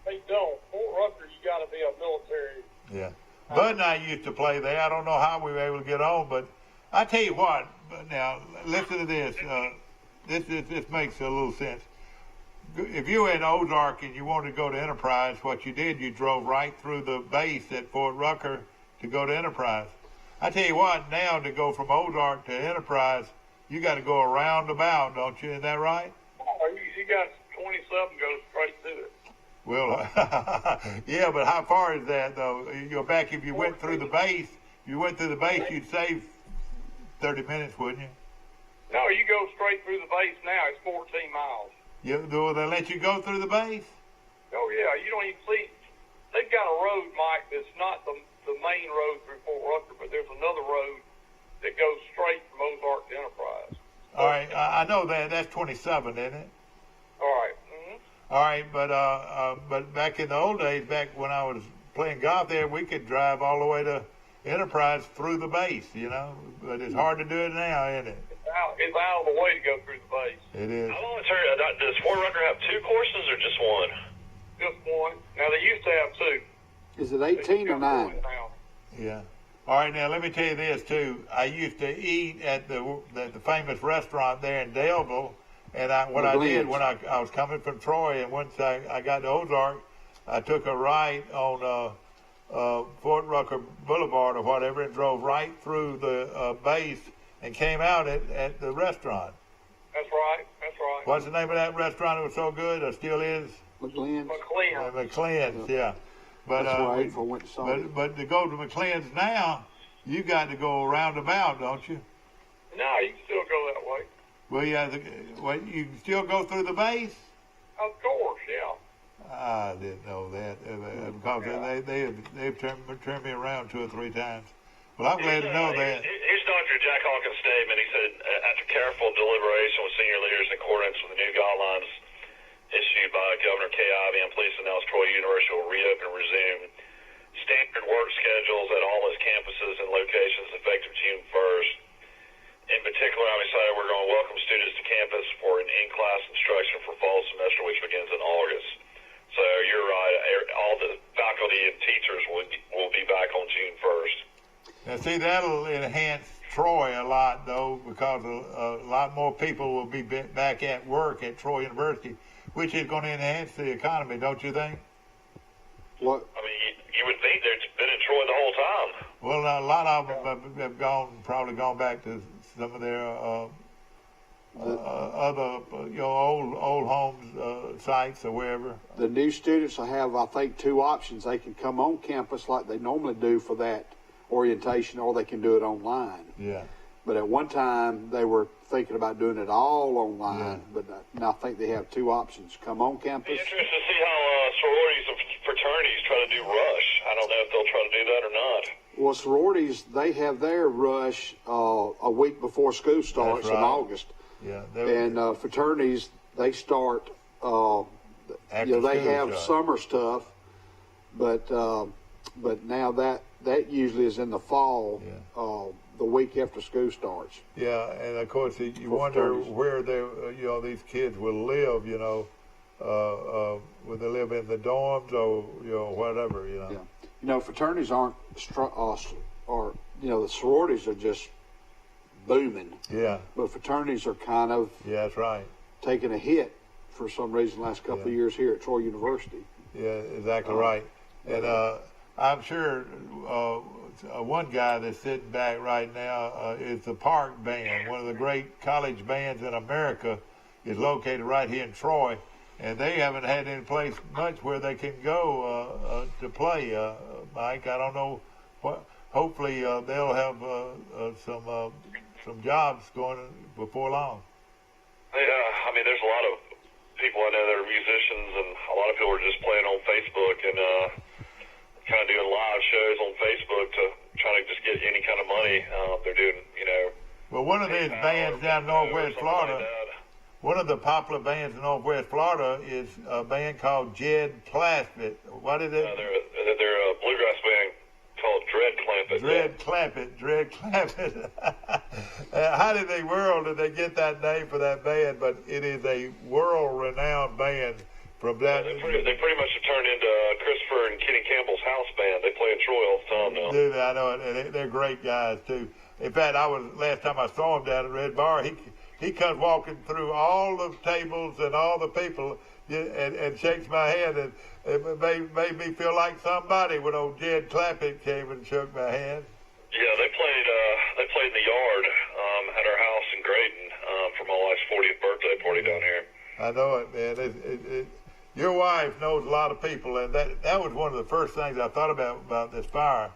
Speaker 4: They don't. Fort Rucker, you got to be a military.
Speaker 2: Yeah. Bud and I used to play there. I don't know how we were able to get on, but I tell you what. Now, listen to this. This makes a little sense. If you were in Ozark and you wanted to go to Enterprise, what you did, you drove right through the base at Fort Rucker to go to Enterprise. I tell you what, now to go from Ozark to Enterprise, you got to go around about, don't you? Is that right?
Speaker 4: You got 27 goes straight to it.
Speaker 2: Well, yeah, but how far is that, though? You're back, if you went through the base, you'd save 30 minutes, wouldn't you?
Speaker 4: No, you go straight through the base now. It's 14 miles.
Speaker 2: Do they let you go through the base?
Speaker 4: Oh, yeah. You don't even see. They've got a road, Mike, that's not the main road through Fort Rucker, but there's another road that goes straight from Ozark to Enterprise.
Speaker 2: All right. I know that. That's 27, isn't it?
Speaker 4: All right. Mm-hmm.
Speaker 2: All right, but back in the old days, back when I was playing golf there, we could drive all the way to Enterprise through the base, you know. But it's hard to do it now, isn't it?
Speaker 4: out of the way to go through the base.
Speaker 2: It is.
Speaker 3: I've always heard, does Fort Rucker have 2 courses or just one?
Speaker 4: Just one. Now, they used to have 2.
Speaker 1: Is it 18 or 9?
Speaker 2: Yeah. All right, now let me tell you this too. I used to eat at the famous restaurant there in Daleville, and I did when I was coming from Troy, and once I got to Ozark, I took a right on Fort Rucker Boulevard or whatever, and drove right through the base and came out at the restaurant.
Speaker 4: That's right. That's right.
Speaker 2: What's the name of that restaurant? It was so good. It still is.
Speaker 1: McLean's.
Speaker 2: McLean's, yeah. But
Speaker 1: that's where I ate for winter summer.
Speaker 2: But to go to McLean's now, you got to go roundabout, don't you?
Speaker 4: No, you can still go that way.
Speaker 2: Well, yeah. You can still go through the base?
Speaker 4: Of course, yeah.
Speaker 2: I didn't know that because they've turned me around 2 or 3 times. Well, I'm glad to know that.
Speaker 3: Here's Dr. Jack Hawkins' statement. He said, after careful deliberation with senior leaders in accordance with the new guidelines issued by Governor Kay Ivey, and police announced Troy University will reopen and resume standard work schedules at all its campuses and locations effective June 1st. In particular, I'm excited we're going to welcome students to campus for an in-class instruction for fall semester, which begins in August. So you're right. All the faculty and teachers will be back on June 1st.
Speaker 2: Now, see, that'll enhance Troy a lot, though, because a lot more people will be back at work at Troy University, which is going to enhance the economy, don't you think?
Speaker 1: What?
Speaker 3: I mean, you would think they've been in Troy the whole time.
Speaker 2: Well, a lot of them have probably gone back to some of their other, old homes, sites or wherever.
Speaker 1: The new students will have, I think, 2 options. They can come on campus like they normally do for that orientation, or they can do it online.
Speaker 2: Yeah.
Speaker 1: But at one time, they were thinking about doing it all online. But now I think they have 2 options: come on campus.
Speaker 3: Be interested to see how sororities and fraternities try to do rush. I don't know if they'll try to do that or not.
Speaker 1: Well, sororities, they have their rush a week before school starts in August.
Speaker 2: Yeah.
Speaker 1: And fraternities, they start. They have summer stuff, but now that usually is in the fall.
Speaker 2: Yeah.
Speaker 1: The week after school starts.
Speaker 2: Yeah, and of course you wonder where they, these kids will live. Will they live in the dorms or whatever?
Speaker 1: Yeah. Fraternities aren't, or the sororities are just booming.
Speaker 2: Yeah.
Speaker 1: But fraternities are kind of.
Speaker 2: Yeah, that's right.
Speaker 1: Taking a hit for some reason the last couple of years here at Troy University.
Speaker 2: Yeah, exactly right. And I'm sure one guy that's sitting back right now is the Park Band. One of the great college bands in America is located right here in Troy, and they haven't had any place much where they can go to play. Mike, I don't know what. Hopefully they'll have some jobs going before long.
Speaker 3: Yeah, I mean, there's a lot of people I know that are musicians, and a lot of people are just playing on Facebook and kind of doing live shows on Facebook to try to just get any kind of money. They're doing,
Speaker 2: Well, one of these bands down in Northwest Florida, one of the popular bands in Northwest Florida is a band called Jed Clampett. What is it?
Speaker 3: They're a bluegrass band called
Speaker 2: Dread Clampett. How did they get that name for that band? But it is a world-renowned band. From that,
Speaker 3: they pretty much have turned into Christopher and Kenny Campbell's house band. They play in Troy all the time now.
Speaker 2: Dude, I know it. And they're great guys too. In fact, last time I saw him down at Red Bar, he comes walking through all the tables and all the people and shakes my hand, and it made me feel like somebody when old Jed Clampett came and shook my hand.
Speaker 3: Yeah, they played in the yard at our house in Grayton for my wife's 40th birthday party down here.
Speaker 2: I know it, man. Your wife knows a lot of people, and that was one of the first things I thought about this fire.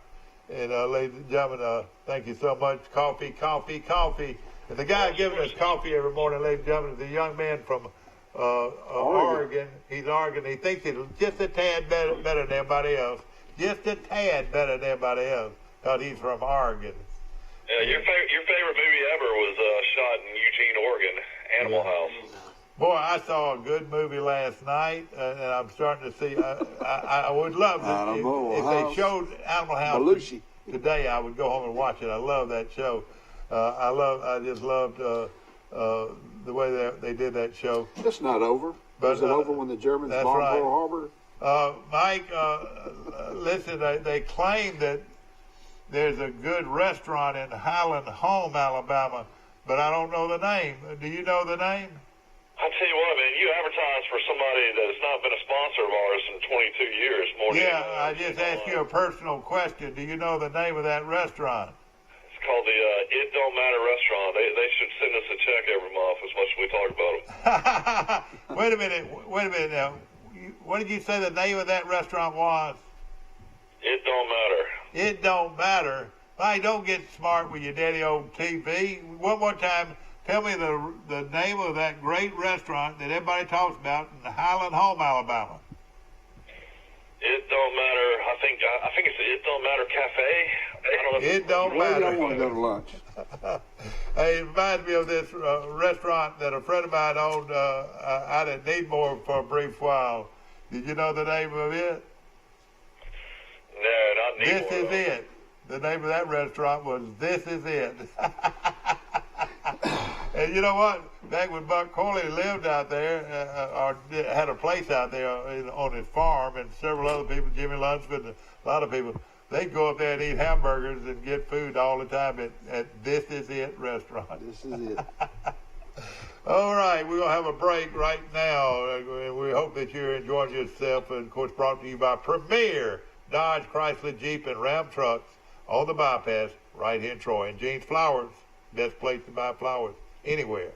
Speaker 2: And ladies and gentlemen, thank you so much. Coffee. And the guy giving us coffee every morning, ladies and gentlemen, is a young man from Oregon. He's Oregon. He thinks he's just a tad better than everybody else. Just a tad better than everybody else, because he's from Oregon.
Speaker 3: Yeah, your favorite movie ever was shot in Eugene, Oregon, Animal House.
Speaker 2: Boy, I saw a good movie last night, and I'm starting to see. I would love if they showed Animal House today. I would go home and watch it. I love that show. I just loved the way they did that show.
Speaker 1: It's not over.
Speaker 2: But,
Speaker 1: is it over when the Germans bombed
Speaker 2: right.
Speaker 1: Pearl Harbor?
Speaker 2: Mike, listen, they claim that there's a good restaurant in Highland Home, Alabama, but I don't know the name. Do you know the name?
Speaker 3: I tell you what, man, you advertise for somebody that's not been a sponsor of ours in 22 years.
Speaker 2: I just asked you a personal question. Do you know the name of that restaurant?
Speaker 3: It's called the It Don't Matter Restaurant. They should send us a check every month as much as we talk about them.
Speaker 2: Wait a minute now. What did you say the name of that restaurant was?
Speaker 3: It Don't Matter.
Speaker 2: It Don't Matter. Mike, don't get smart with your daddy old TV. One more time. Tell me the name of that great restaurant that everybody talks about in Highland Home, Alabama.
Speaker 3: It Don't Matter. I think it's the It Don't Matter Cafe. I don't know
Speaker 2: It Don't Matter.
Speaker 1: I want to go to lunch.
Speaker 2: Hey, it reminds me of this restaurant that a friend of mine owned out at Needmore for a brief while. Did you know the name of it?
Speaker 3: No, not Needmore.
Speaker 2: This Is It. The name of that restaurant was This Is It. And you know what? Back when Buck Corley lived out there, or had a place out there on his farm, and several other people, Jimmy Lunsford, and a lot of people, they'd go up there and eat hamburgers and get food all the time at This Is It restaurant.
Speaker 1: This is it.
Speaker 2: All right, we're going to have a break right now. We hope that you're enjoying yourself, and of course brought to you by Premier Dodge, Chrysler, Jeep, and Ram trucks on the bypass right here in Troy. And Gene's Flowers, best place to buy flowers anywhere.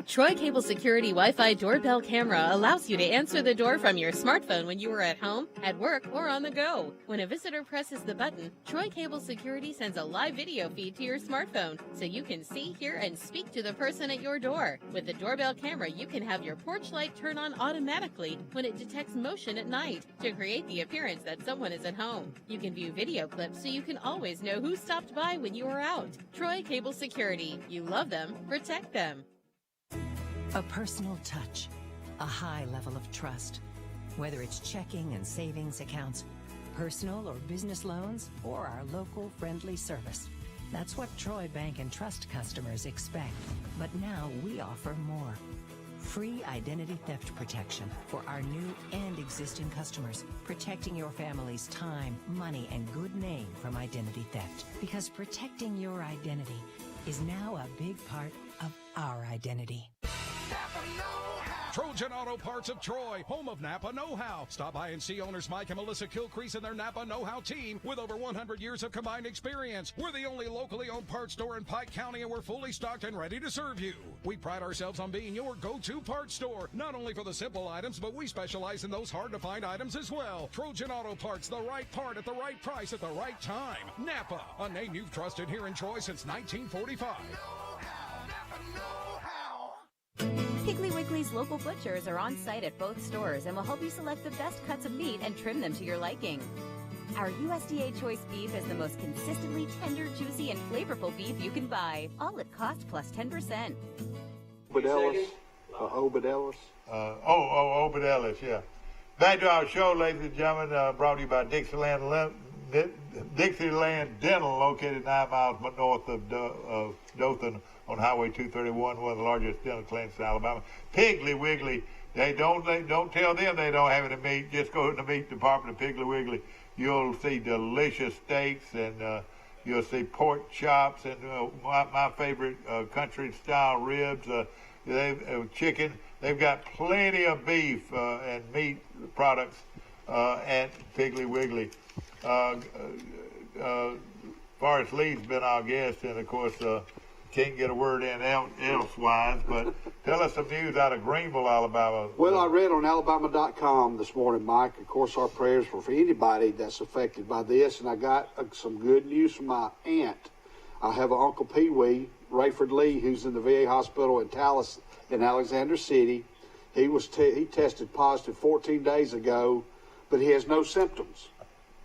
Speaker 5: Troy Cable Security Wi-Fi doorbell camera allows you to answer the door from your smartphone when you are at home, at work, or on the go. When a visitor presses the button, Troy Cable Security sends a live video feed to your smartphone so you can see, hear, and speak to the person at your door. With the doorbell camera, you can have your porch light turn on automatically when it detects motion at night to create the appearance that someone is at home. You can view video clips so you can always know who stopped by when you are out. Troy Cable Security. You love them, protect them.
Speaker 6: A personal touch, a high level of trust. Whether it's checking and savings accounts, personal or business loans, or our local friendly service. That's what Troy Bank and Trust customers expect. But now we offer more. Free identity theft protection for our new and existing customers, protecting your family's time, money, and good name from identity theft. Because protecting your identity is now a big part of our identity.
Speaker 7: Trojan Auto Parts of Troy, home of Napa Know-How. Stop by and see owners Mike and Melissa Kilcrease and their Napa Know-How team with over 100 years of combined experience. We're the only locally owned parts store in Pike County, and we're fully stocked and ready to serve you. We pride ourselves on being your go-to parts store, not only for the simple items, but we specialize in those hard-to-find items as well. Trojan Auto Parts, the right part at the right price at the right time. Napa, a name you've trusted here in Troy since 1945.
Speaker 8: Piggly Wiggly's local butchers are on site at both stores and will help you select the best cuts of meat and trim them to your liking. Our USDA choice beef is the most consistently tender, juicy, and flavorful beef you can buy, all at cost plus 10%.
Speaker 1: Obed Ellis. Obed Ellis.
Speaker 2: Obed Ellis, yeah. Back to our show, ladies and gentlemen, brought to you by Dixieland Dental, located 9 miles north of Dothan on Highway 231, one of the largest dental clinics in Alabama. Piggly Wiggly, don't tell them they don't have any meat. Just go to the meat department of Piggly Wiggly. You'll see delicious steaks, and you'll see pork chops, and my favorite country-style ribs. Chicken. They've got plenty of beef and meat products at Piggly Wiggly. Forrest Lee's been our guest, and of course can't get a word in elsewise, but tell us some news out of Greenville, Alabama.
Speaker 1: Well, I read on Alabama.com this morning, Mike. Of course, our prayers were for anybody that's affected by this, and I got some good news from my aunt. I have an Uncle Pee Wee, Rayford Lee, who's in the VA hospital in Tallis in Alexander City. He tested positive 14 days ago, but he has no symptoms.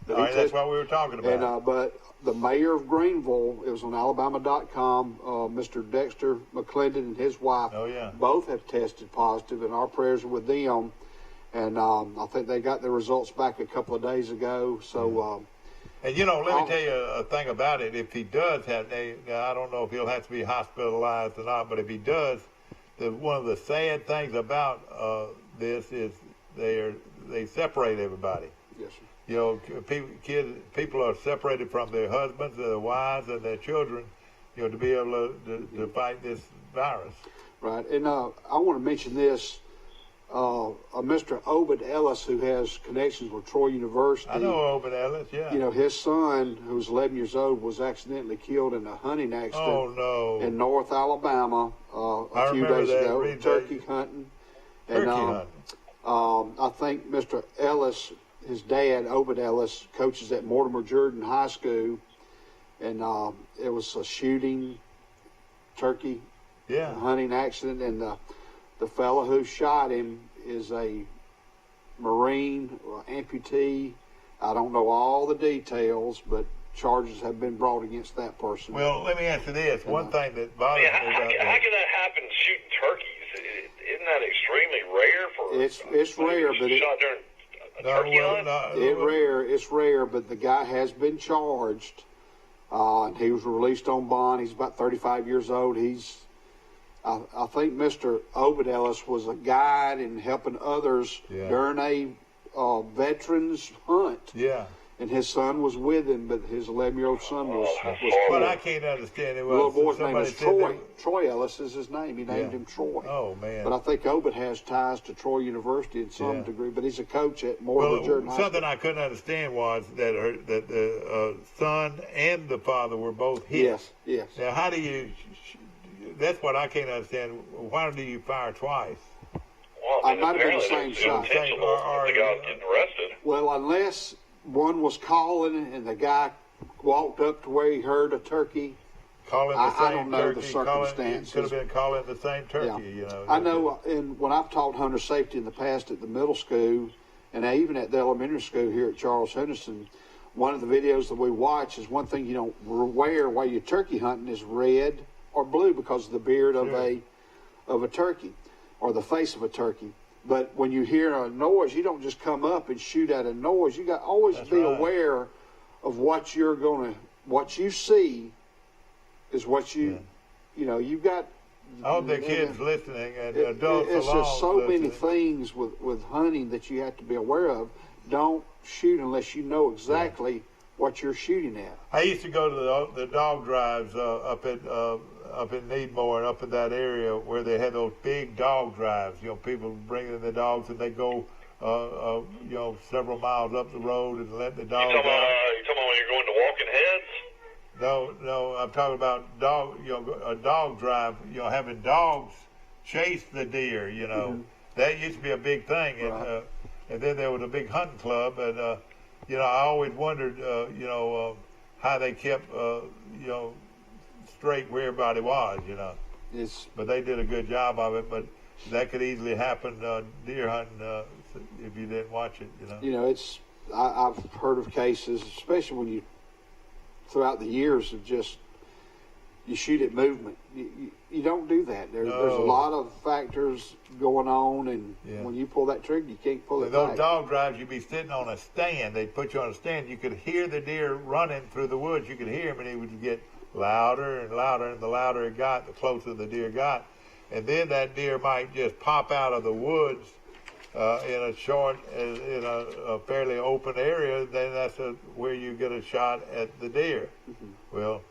Speaker 2: That's what we were talking about.
Speaker 1: And, but the mayor of Greenville, it was on Alabama.com, Mr. Dexter McClendon and his wife, both have tested positive, and our prayers are with them. And I think they got their results back a couple of days ago. So,
Speaker 2: And, let me tell you a thing about it. If he does have, now I don't know if he'll have to be hospitalized or not, but if he does, one of the sad things about this is they separate everybody.
Speaker 1: Yes, sir.
Speaker 2: People are separated from their husbands, their wives, and their children, to be able to fight this virus.
Speaker 1: Right, and I want to mention this. Mr. Obed Ellis, who has connections with Troy University.
Speaker 2: I know Obed Ellis, yeah.
Speaker 1: His son, who was 11 years old, was accidentally killed in a hunting accident in North Alabama a few days ago, turkey hunting. And I think Mr. Ellis, his dad, Obed Ellis, coaches at Mortimer Jordan High School, and it was a shooting turkey hunting accident, and the fellow who shot him is a Marine amputee. I don't know all the details, but charges have been brought against that person.
Speaker 2: Well, let me answer this. One thing that bothers me about
Speaker 3: how can that happen shooting turkeys? Isn't that extremely rare for
Speaker 1: it's rare, but
Speaker 3: shot during a turkey hunt?
Speaker 1: It's rare, but the guy has been charged. And he was released on bond. He's about 35 years old. I think Mr. Obed Ellis was a guide in helping others during a veterans hunt.
Speaker 2: Yeah.
Speaker 1: And his son was with him, but his 11-year-old son was killed.
Speaker 2: But I can't understand it.
Speaker 1: The little boy's name is Troy. Troy Ellis is his name. He named him Troy.
Speaker 2: Oh, man.
Speaker 1: But I think Obed has ties to Troy University in some degree, but he's a coach at Mortimer Jordan High School.
Speaker 2: Something I couldn't understand was that the son and the father were both hit.
Speaker 1: Yes.
Speaker 2: Now, how do you... That's what I can't understand. Why do you fire twice?
Speaker 3: Well,
Speaker 1: I might have been the same shot.
Speaker 3: The guy was getting arrested.
Speaker 1: Well, unless one was calling and the guy walked up to where he heard a turkey.
Speaker 2: Calling the same
Speaker 1: I don't know
Speaker 2: turkey.
Speaker 1: the circumstances.
Speaker 2: Could have been calling the same turkey,
Speaker 1: I know, and when I've taught hunter safety in the past at the middle school and even at the elementary school here at Charles Henderson, one of the videos that we watch is one thing you don't wear while you're turkey hunting is red or blue because of the beard of a turkey or the face of a turkey. But when you hear a noise, you don't just come up and shoot at a noise. You got always be aware of what what you see is what you've got.
Speaker 2: I hope the kids listening and adults
Speaker 1: It's just so many things with hunting that you have to be aware of. Don't shoot unless you know exactly what you're shooting at.
Speaker 2: I used to go to the dog drives up in Needmore and up in that area where they had those big dog drives. People bringing their dogs and they go, several miles up the road and let the dogs out.
Speaker 3: You talking about when you're going to Walking Heads?
Speaker 2: No, I'm talking about a dog drive. Having dogs chase the deer. That used to be a big thing, and then there was a big hunting club, and I always wondered, how they kept, straight where everybody was, But they did a good job of it. But that could easily happen deer hunting if you didn't watch it.
Speaker 1: I've heard of cases, especially when you throughout the years of just you shoot at movement. You don't do that. There's a lot of factors going on, and when you pull that trigger, you can't pull it
Speaker 2: those
Speaker 1: back.
Speaker 2: dog drives, you'd be sitting on a stand. They'd put you on a stand. You could hear the deer running through the woods. You could hear him, and he would get louder and louder, and the louder it got, the closer the deer got. And then that deer might just pop out of the woods in a fairly open area. Then that's where you get a shot at the deer. Mm-hmm. Well,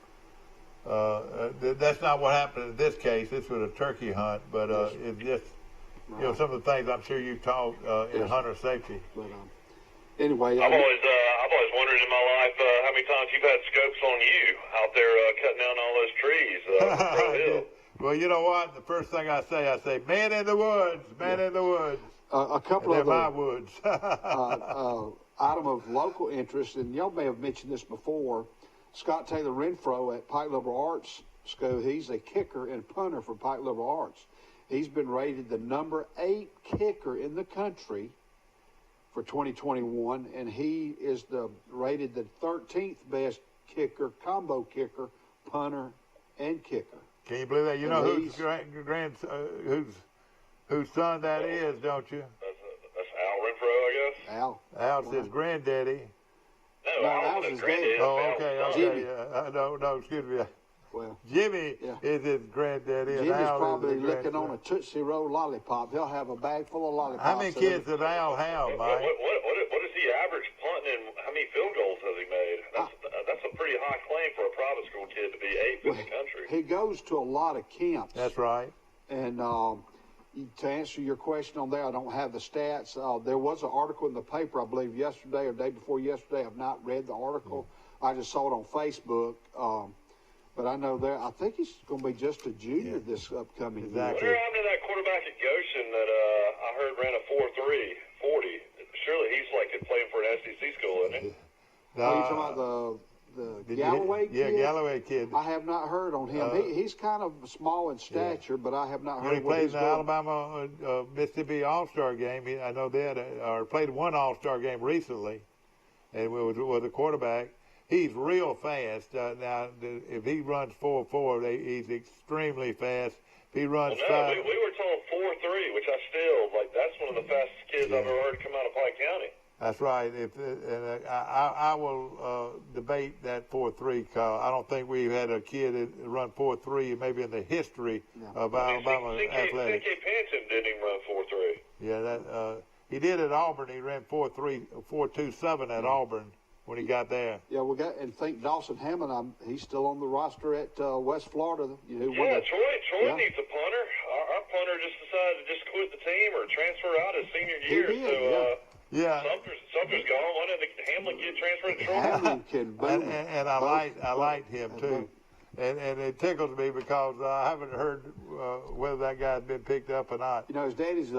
Speaker 2: that's not what happened in this case. This was a turkey hunt, but it's just some of the things I'm sure you've taught in hunter safety.
Speaker 1: But anyway,
Speaker 3: I've always wondered in my life how many times you've had scopes on you out there cutting down all those trees. Crow Hill.
Speaker 2: Well, you know what? The first thing I say, man in the woods, man in the woods.
Speaker 1: A couple
Speaker 2: of
Speaker 1: the
Speaker 2: my woods.
Speaker 1: Item of local interest, and y'all may have mentioned this before. Scott Taylor Renfro at Pike Liberal Arts School, he's a kicker and punter for Pike Liberal Arts. He's been rated the number 8 kicker in the country for 2021, and he is rated the 13th best kicker, combo kicker, punter, and kicker.
Speaker 2: Can you believe that? You know whose son that is, don't you?
Speaker 3: That's Al Renfro, I guess.
Speaker 1: Al.
Speaker 2: Al's his granddaddy.
Speaker 3: No, Al was his granddad.
Speaker 2: Oh, okay,
Speaker 1: Jimmy.
Speaker 2: yeah. No, excuse me.
Speaker 1: Well,
Speaker 2: Jimmy is his granddaddy.
Speaker 1: Jimmy's
Speaker 2: and Al
Speaker 1: probably
Speaker 2: is his
Speaker 1: licking on
Speaker 2: grandson.
Speaker 1: a Tootsie Roll lollipop. He'll have a bag full of lollipops.
Speaker 2: How many kids does Al have, Mike?
Speaker 3: What is he average punting, and how many field goals has he made? That's a pretty high claim for a private school kid to be eighth in the country.
Speaker 1: He goes to a lot of camps.
Speaker 2: That's right.
Speaker 1: And to answer your question on there, I don't have the stats. There was an article in the paper, I believe, yesterday or day before yesterday. I've not read the article. I just saw it on Facebook. But I know I think he's going to be just a junior this upcoming year.
Speaker 3: What happened to that quarterback at Goshen that I heard ran a 4.3 40? Surely he's like playing for an SEC school, isn't he?
Speaker 1: Are you talking about the Galloway kid?
Speaker 2: Yeah, Galloway kid.
Speaker 1: I have not heard on him. He's kind of small in stature, but I have not heard
Speaker 2: He
Speaker 1: what
Speaker 2: played
Speaker 1: he's
Speaker 2: in the Alabama Mississippi All-Star game. I know they had played one All-Star game recently, and it was a quarterback. He's real fast. Now, if he runs 4.4, he's extremely fast. If he runs 5.
Speaker 3: We were told 4.3, which I still like. That's one of the fastest kids I've ever heard come out of Pike County.
Speaker 2: That's right. I will debate that 4.3 call. I don't think we've had a kid that run 4.3 maybe in the history of Alabama athletics.
Speaker 3: C.K. Panton didn't even run 4.3.
Speaker 2: Yeah, he did at Auburn. He ran 4.27 at Auburn when he got there.
Speaker 1: Yeah, and think Dawson Hammond. He's still on the roster at West Florida.
Speaker 3: Troy needs a punter. Our punter just decided to just quit the team or transfer out his senior year.
Speaker 1: He did,
Speaker 3: Sumter's gone. Why didn't the Hamlin kid transfer to Troy?
Speaker 1: Hamlin can boom.
Speaker 2: And I liked him too. And it tickles me because I haven't heard whether that guy's been picked up or not.
Speaker 1: You know, his daddy's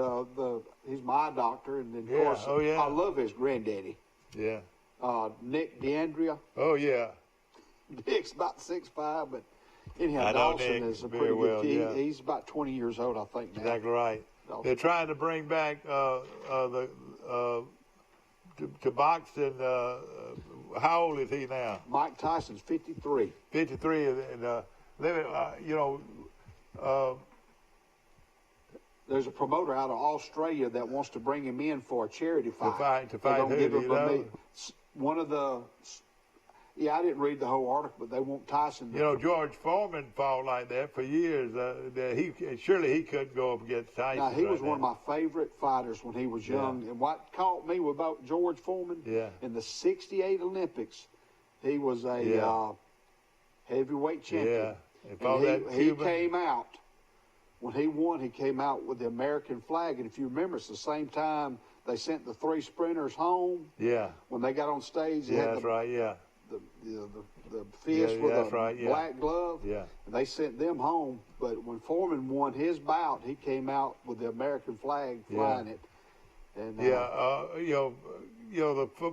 Speaker 1: he's my doctor, and then of course I love his granddaddy.
Speaker 2: Yeah.
Speaker 1: Nick DeAndrea.
Speaker 2: Oh yeah.
Speaker 1: Nick's about 6'5", but anyhow,
Speaker 2: I know
Speaker 1: Dawson
Speaker 2: Nick
Speaker 1: is a pretty
Speaker 2: well,
Speaker 1: good kid.
Speaker 2: yeah.
Speaker 1: He's about 20 years old, I think now.
Speaker 2: Exactly right.
Speaker 1: Dawson.
Speaker 2: They're trying to bring back to boxing. How old is he now?
Speaker 1: Mike Tyson's 53.
Speaker 2: 53, and
Speaker 1: there's a promoter out of Australia that wants to bring him in for a charity fight.
Speaker 2: To fight who, do you know?
Speaker 1: One of the, I didn't read the whole article, but they want Tyson.
Speaker 2: George Foreman fought like that for years. Surely he couldn't go up against Tyson.
Speaker 1: Now, he was one of my favorite fighters when he was young. And what caught me about George Foreman, in the 68 Olympics, he was a heavyweight champion.
Speaker 2: Yeah.
Speaker 1: And he came out. When he won, he came out with the American flag. And if you remember, it's the same time they sent the 3 sprinters home.
Speaker 2: Yeah.
Speaker 1: When they got on stage,
Speaker 2: that's right. Yeah.
Speaker 1: The fist with a black glove.
Speaker 2: Yeah.
Speaker 1: And they sent them home. But when Foreman won his bout, he came out with the American flag flying it. And
Speaker 2: the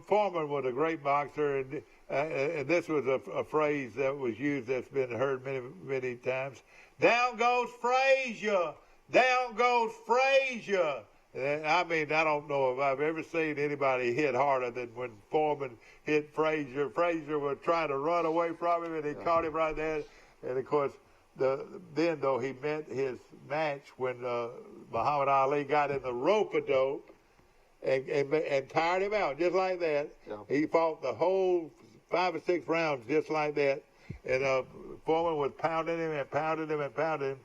Speaker 2: Foreman was a great boxer, and this was a phrase that was used that's been heard many, many times. Down goes Frazier! Down goes Frazier! And I mean, I don't know if I've ever seen anybody hit harder than when Foreman hit Frazier. Frazier was trying to run away from him, and he caught him right there. And, of course, then, though, he met his match when Muhammad Ali got in the rope-a-dope and tired him out just like that. Yeah. He fought the whole 5 or 6 rounds just like that. And Foreman was pounding him and pounding him and pounding him.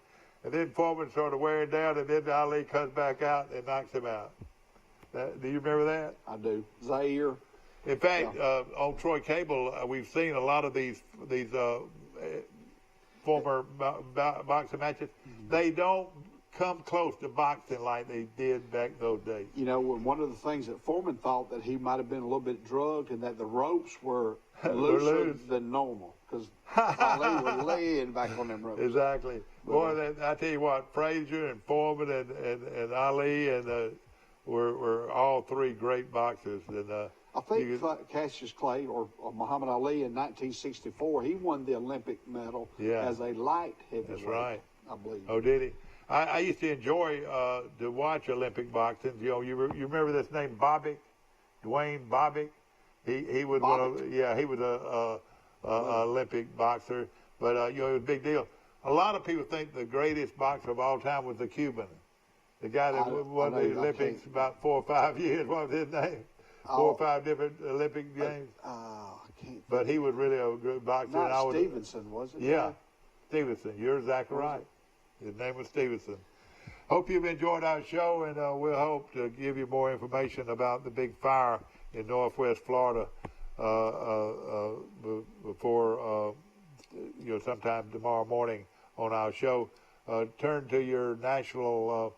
Speaker 2: And then Foreman started wearing down, and then Ali comes back out and knocks him out. Do you remember that?
Speaker 1: I do. Zaire.
Speaker 2: In fact, on Troy Cable, we've seen a lot of these former boxing matches. Mm-hmm. They don't come close to boxing like they did back those days.
Speaker 1: You know, one of the things that Foreman thought that he might have been a little bit drugged and that the ropes were looser than normal because Ali was laying back on them ropes.
Speaker 2: Exactly. Boy, I tell you what, Frazier and Foreman and Ali and were all 3 great boxers. And
Speaker 1: I think Cassius Clay or Muhammad Ali in 1964, he won the Olympic medal as a light heavyweight.
Speaker 2: That's right.
Speaker 1: I believe.
Speaker 2: Oh, did he? I used to enjoy to watch Olympic boxing. You remember this name, Bobbitt, Dwayne Bobbitt? He was he was a Olympic boxer, but it was a big deal. A lot of people think the greatest boxer of all time was the Cuban, the guy that won the Olympics about 4 or 5 years. What was his name? 4 or 5 different Olympic games.
Speaker 1: I can't.
Speaker 2: But he was really a good boxer.
Speaker 1: Not Stevenson, was it?
Speaker 2: Yeah, Stevenson. You're exactly right. His name was Stevenson. Hope you've enjoyed our show, and we'll hope to give you more information about the big fire in Northwest Florida before sometime tomorrow morning on our show. Turn to your national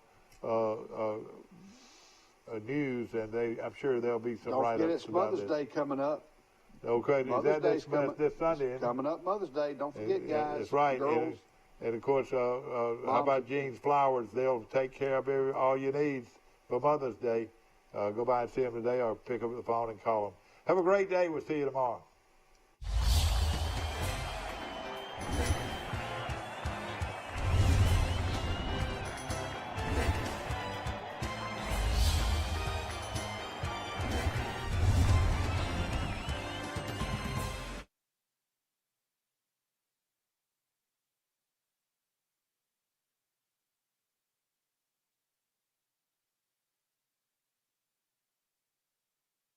Speaker 2: news, and I'm sure there'll be some write-ups.
Speaker 1: Don't forget it's Mother's Day coming up.
Speaker 2: Okay,
Speaker 1: Mother's Day's
Speaker 2: this Sunday?
Speaker 1: Coming up Mother's Day. Don't forget, guys.
Speaker 2: That's right.
Speaker 1: Girls.
Speaker 2: And of course, how about Jean's Flowers? They'll take care of all your needs for Mother's Day. Go by and see them today, or pick up the phone and call them. Have a great day. We'll see you tomorrow.